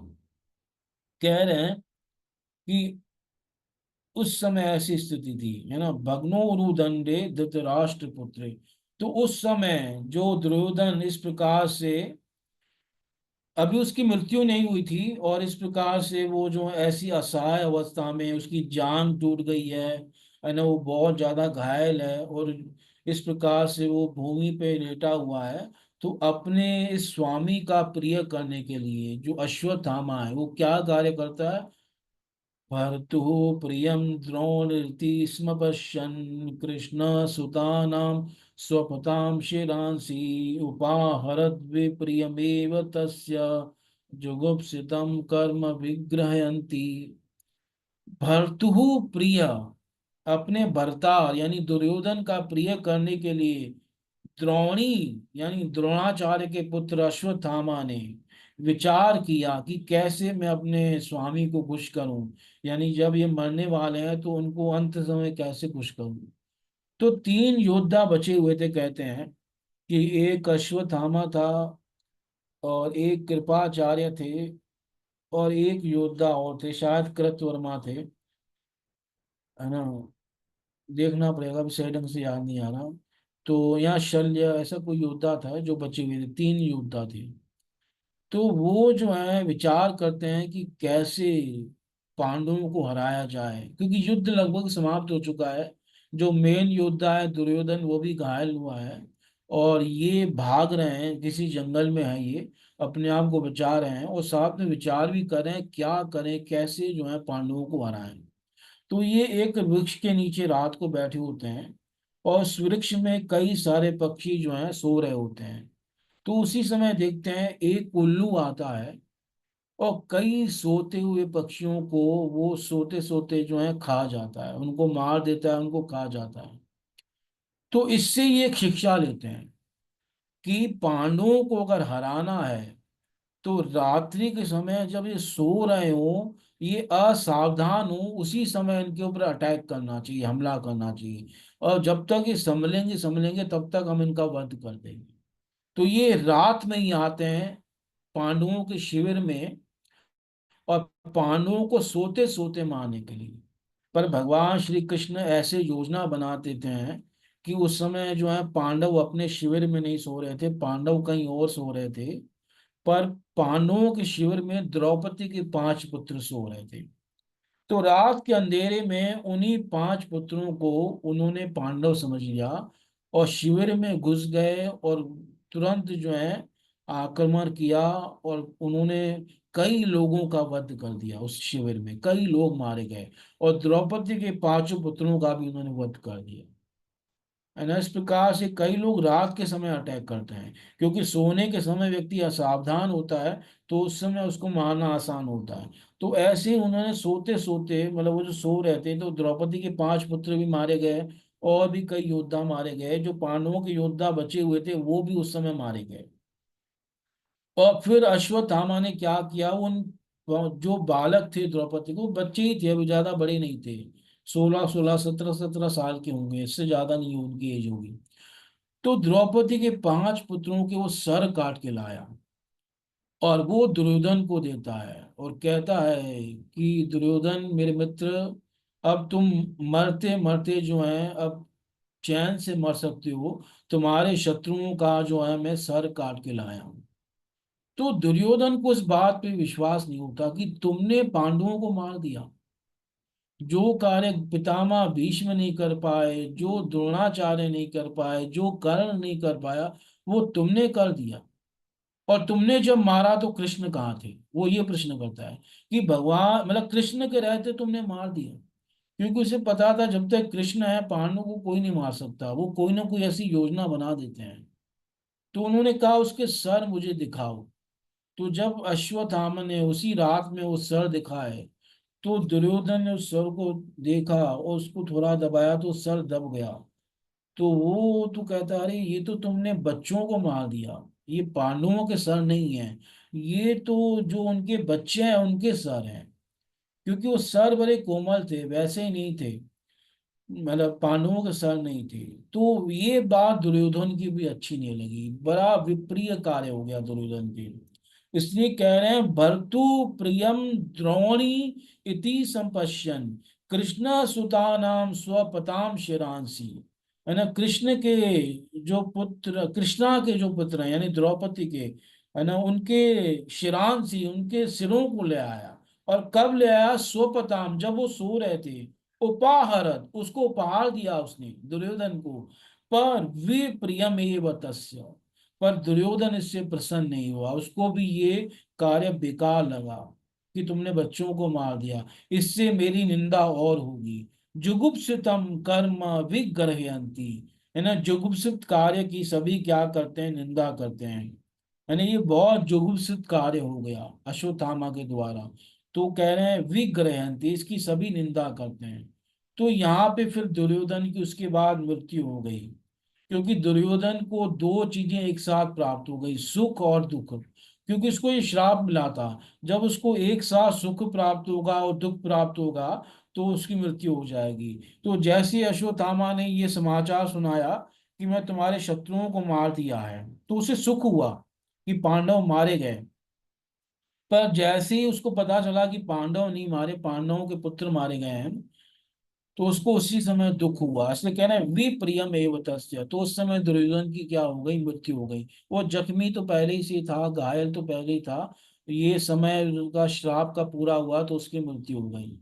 कह रहे हैं कि उस समय ऐसी स्थिति थी, है ना, भग्नो उरुदंडे धृतराष्ट्र पुत्रे। तो उस समय जो दुर्योधन इस प्रकार से, अभी उसकी मृत्यु नहीं हुई थी, और इस प्रकार से वो जो ऐसी असहाय अवस्था में उसकी जान टूट गई है ना, वो बहुत ज्यादा घायल है, और इस प्रकार से वो भूमि पे लेटा हुआ है। तो अपने इस स्वामी का प्रिय करने के लिए जो अश्वत्थामा है, वो क्या कार्य करता है, भर्तुः प्रियं द्रोणीति स्म पश्यन् कृष्ण सुतानां स्वपतां शिरांसि उपाहरद्विप्रियमेव तस्य जुगुप्सितं कर्म विग्रहयन्ति। भर्तुः प्रिय, अपने भर्ता यानी दुर्योधन का प्रिय करने के लिए द्रोणी यानी द्रोणाचार्य के पुत्र अश्वत्थामा ने विचार किया कि कैसे मैं अपने स्वामी को खुश करूं, यानी जब ये मरने वाले हैं तो उनको अंत समय कैसे खुश करूं। तो तीन योद्धा बचे हुए थे, कहते हैं कि एक अश्वत्थामा था, और एक कृपाचार्य थे, और एक योद्धा और थे, शायद कृतवर्मा थे, है ना, देखना पड़ेगा, अभी सही ढंग से याद नहीं आ रहा। तो यहाँ शल्य ऐसा कोई योद्धा था जो बचे हुए थे, तीन योद्धा थे। तो वो जो है विचार करते हैं कि कैसे पांडवों को हराया जाए, क्योंकि युद्ध लगभग समाप्त हो चुका है। जो मेन योद्धा है दुर्योधन, वो भी घायल हुआ है, और ये भाग रहे हैं, किसी जंगल में है ये, अपने आप को बचा रहे हैं, और साथ में विचार भी कर रहे हैं क्या करें, कैसे जो है पांडवों को हराएं। तो ये एक वृक्ष के नीचे रात को बैठे होते हैं, और उस वृक्ष में कई सारे पक्षी जो हैं सो रहे होते हैं। तो उसी समय देखते हैं एक उल्लू आता है, और कई सोते हुए पक्षियों को वो सोते सोते जो है खा जाता है, उनको मार देता है, उनको खा जाता है। तो इससे ये एक शिक्षा लेते हैं कि पांडवों को अगर हराना है तो रात्रि के समय जब ये सो रहे हो, ये असावधान हो, उसी समय इनके ऊपर अटैक करना चाहिए, हमला करना चाहिए। और जब तक ये संभलेंगे संभलेंगे तब तक हम इनका वध कर देंगे। तो ये रात में ही आते हैं पांडवों के शिविर में, और पांडवों को सोते सोते मारने के लिए। पर भगवान श्री कृष्ण ऐसे योजना बना देते हैं कि उस समय जो है पांडव अपने शिविर में नहीं सो रहे थे, पांडव कहीं और सो रहे थे। पर पांडवों के शिविर में द्रौपदी के 5 पुत्र सो रहे थे। तो रात के अंधेरे में उन्हीं 5 पुत्रों को उन्होंने पांडव समझ लिया और शिविर में घुस गए, और तुरंत जो है आक्रमण किया, और उन्होंने कई लोगों का वध कर दिया। उस शिविर में कई लोग मारे गए, और द्रौपदी के 5 पुत्रों का भी उन्होंने वध कर दिया। है ना। इस प्रकार से कई लोग रात के समय अटैक करते हैं, क्योंकि सोने के समय व्यक्ति असावधान होता है, तो उस समय उसको मारना आसान होता है। तो ऐसे ही उन्होंने सोते सोते, मतलब वो जो सो रहे थे, तो द्रौपदी के 5 पुत्र भी मारे गए, और भी कई योद्धा मारे गए। जो पांडवों के योद्धा बचे हुए थे वो भी उस समय मारे गए। और फिर अश्वत्थामा ने क्या किया, उन जो बालक थे द्रौपदी को, बच्चे ही थे, अभी ज्यादा बड़े नहीं थे, 16 16 17 17 साल के होंगे, इससे ज्यादा नहीं उनकी एज होगी। तो द्रौपदी के 5 पुत्रों के वो सर काट के लाया, और वो दुर्योधन को देता है, और कहता है कि दुर्योधन मेरे मित्र, अब तुम मरते मरते जो है अब चैन से मर सकते हो, तुम्हारे शत्रुओं का जो है मैं सर काट के लाया हूं। तो दुर्योधन को इस बात पे विश्वास नहीं होता कि तुमने पांडवों को मार दिया। जो कार्य पितामह भीष्म नहीं कर पाए, जो द्रोणाचार्य नहीं कर पाए, जो कर्ण नहीं कर पाया, वो तुमने कर दिया। और तुमने जब मारा तो कृष्ण कहाँ थे, वो ये प्रश्न करता है कि भगवान, मतलब कृष्ण के रहते तुमने मार दिया। क्योंकि उसे पता था जब तक कृष्ण है पांडवों को कोई नहीं मार सकता, वो कोई ना कोई ऐसी योजना बना देते हैं। तो उन्होंने कहा उसके सर मुझे दिखाओ। तो जब अश्वत्थामा ने उसी रात में वो सर दिखाए, तो दुर्योधन ने उस सर को देखा और उसको थोड़ा दबाया तो सर दब गया। तो वो तो कहता अरे ये तो तुमने बच्चों को मार दिया, ये पांडवों के सर नहीं है, ये तो जो उनके बच्चे हैं उनके सर हैं। क्योंकि वो सर बड़े कोमल थे, वैसे ही नहीं थे, मतलब पांडवों के सर नहीं थे। तो ये बात दुर्योधन की भी अच्छी नहीं लगी, बड़ा विप्रिय कार्य हो गया दुर्योधन के। इसलिए कह रहे हैं भर्तु प्रियम द्रोणी इति संपश्यन कृष्ण सुतानाम स्वपताम शिरांसी। है ना। कृष्ण के जो पुत्र, कृष्णा के जो पुत्र हैं यानी द्रौपदी के, है ना, उनके शिरांसी, उनके सिरों को ले आया। और कब ले आया, स्वपताम, जब वो सो रहे थे। उपाहरत, उसको उपहार दिया उसने दुर्योधन को। पर विप्रियम एव तस्य, पर दुर्योधन इससे प्रसन्न नहीं हुआ, उसको भी ये कार्य बेकार लगा कि तुमने बच्चों को मार दिया, इससे मेरी निंदा और होगी। जुगुप्सितम कर्म विग्रहयंती। है ना। जुगुप्सित कार्य की सभी क्या करते हैं, निंदा करते हैं। यानी ये बहुत जुगुप्सित कार्य हो गया अश्वत्थामा के द्वारा। तो कह रहे हैं विग्रहयंती, इसकी सभी निंदा करते हैं। तो यहाँ पे फिर दुर्योधन की उसके बाद मृत्यु हो गई, क्योंकि दुर्योधन को दो चीजें एक साथ प्राप्त हो गई, सुख और दुख। क्योंकि उसको ये श्राप मिला था, जब उसको एक साथ सुख प्राप्त होगा और दुख प्राप्त होगा तो उसकी मृत्यु हो जाएगी। तो जैसे ही अश्वत्थामा ने ये समाचार सुनाया कि मैं तुम्हारे शत्रुओं को मार दिया है, तो उसे सुख हुआ कि पांडव मारे गए। पर जैसे ही उसको पता चला कि पांडव नहीं मारे, पांडवों के पुत्र मारे गए हैं, तो उसको उसी समय दुख हुआ। इसलिए कहना है विप्रियम एव तस्य, तो उस समय दुर्योधन की क्या हो गई, मृत्यु हो गई। वो जख्मी तो पहले ही से था, घायल तो पहले ही था, ये समय का श्राप का पूरा हुआ तो उसकी मृत्यु हो गई।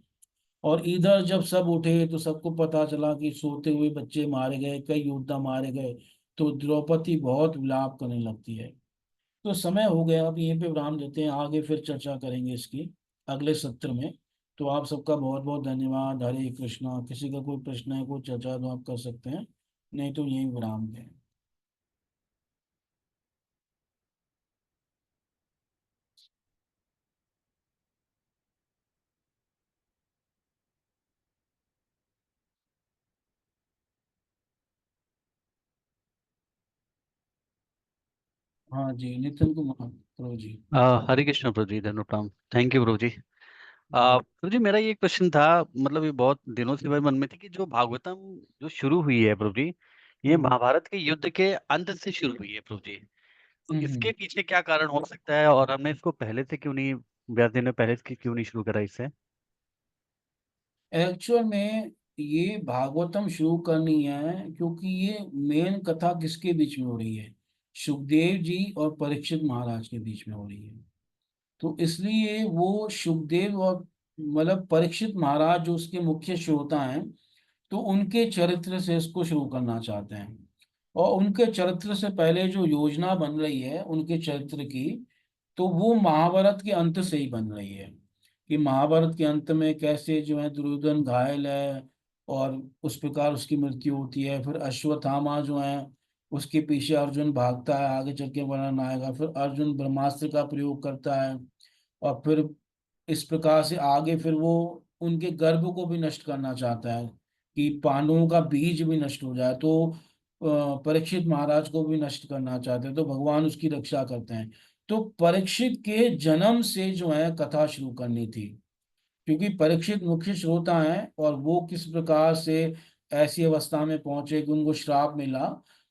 और इधर जब सब उठे तो सबको पता चला कि सोते हुए बच्चे मारे गए, कई योद्धा मारे गए, तो द्रौपदी बहुत विलाप करने लगती है। तो समय हो गया, अब यहीं पे विराम देते हैं, आगे फिर चर्चा करेंगे इसकी अगले सत्र में। तो आप सबका बहुत बहुत धन्यवाद। हरे कृष्णा। किसी का कोई प्रश्न है, कोई चर्चा तो आप कर सकते हैं, नहीं तो यहीं विराम दें। हाँ जी, नितिन कुमार प्रभु जी। हरे कृष्ण प्रभु जी, धन्यवाद। थैंक यू प्रभु जी। प्रभु जी, मेरा ये क्वेश्चन था, मतलब ये बहुत दिनों से मेरे मन में थी कि जो भागवतम जो शुरू हुई है प्रभु जी, ये हम्म महाभारत के युद्ध के अंत से शुरू हुई है प्रभु जी। तो हम्म इसके पीछे क्या कारण हो सकता है, और हमने इसको पहले से क्यों नहीं, व्यास जी ने पहले से क्यों नहीं शुरू करा इससे? एक्चुअल में ये भागवतम शुरू करनी है क्योंकि ये मेन कथा किसके बीच में हो रही है, सुखदेव जी और परीक्षित महाराज के बीच में हो रही है। तो इसलिए वो सुखदेव और मतलब परीक्षित महाराज जो उसके मुख्य श्रोता हैं, तो उनके चरित्र से इसको शुरू करना चाहते हैं। और उनके चरित्र से पहले जो योजना बन रही है उनके चरित्र की, तो वो महाभारत के अंत से ही बन रही है। कि महाभारत के अंत में कैसे जो है दुर्योधन घायल है और उस प्रकार उसकी मृत्यु होती है, फिर अश्वत्थामा जो है उसके पीछे अर्जुन भागता है, आगे चल के वर्णन आएगा। फिर अर्जुन ब्रह्मास्त्र का प्रयोग करता है और फिर इस प्रकार से आगे फिर वो उनके गर्भ को भी नष्ट करना चाहता है कि पांडवों का बीज भी नष्ट हो जाए। तो परीक्षित महाराज को भी नष्ट करना चाहते हैं, तो भगवान उसकी रक्षा करते हैं। तो परीक्षित के जन्म से जो है कथा शुरू करनी थी, क्योंकि परीक्षित मुख्य श्रोता हैं और वो किस प्रकार से ऐसी अवस्था में पहुंचे कि उनको श्राप मिला,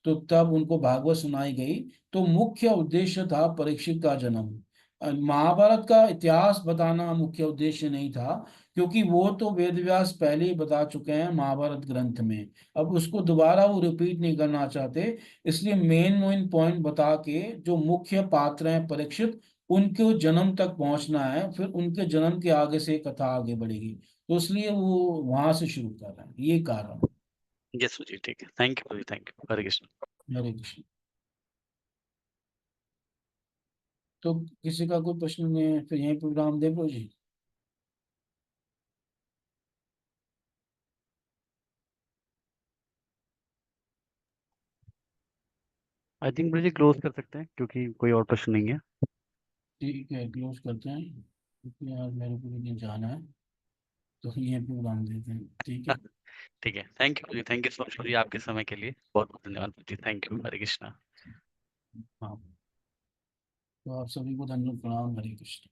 तो तब उनको भागवत सुनाई गई। तो मुख्य उद्देश्य था परीक्षित का जन्म। महाभारत का इतिहास बताना मुख्य उद्देश्य नहीं था, क्योंकि वो तो वेद व्यास पहले ही बता चुके हैं महाभारत ग्रंथ में। अब उसको दोबारा वो रिपीट नहीं करना चाहते, इसलिए मेन मेन पॉइंट बता के जो मुख्य पात्र हैं परीक्षित, उनके जन्म तक पहुंचना है, फिर उनके जन्म के आगे से कथा आगे बढ़ेगी। तो इसलिए वो वहां से शुरू कर रहे हैं, ये कारण है। यस प्रभु जी, ठीक है, थैंक यू प्रभु जी, थैंक यू, हरे कृष्ण। हरे कृष्ण। तो किसी का कोई प्रश्न नहीं है, फिर यही प्रोग्राम देखो जी। I think Prabhu ji close कर सकते हैं, क्योंकि कोई और प्रश्न नहीं है। ठीक है, क्लोज करते हैं क्योंकि यार मेरे को भी कहीं जाना है, तो यही प्रोग्राम देते हैं, ठीक है। ठीक है, थैंक यू प्रभु ji, thank you so much प्रभु जी, आपके समय के लिए बहुत बहुत धन्यवाद प्रभु जी, थैंक यू, हरे कृष्ण। हाँ, तो आप सभी को धन्यवाद, प्रणाम, हरे कृष्ण।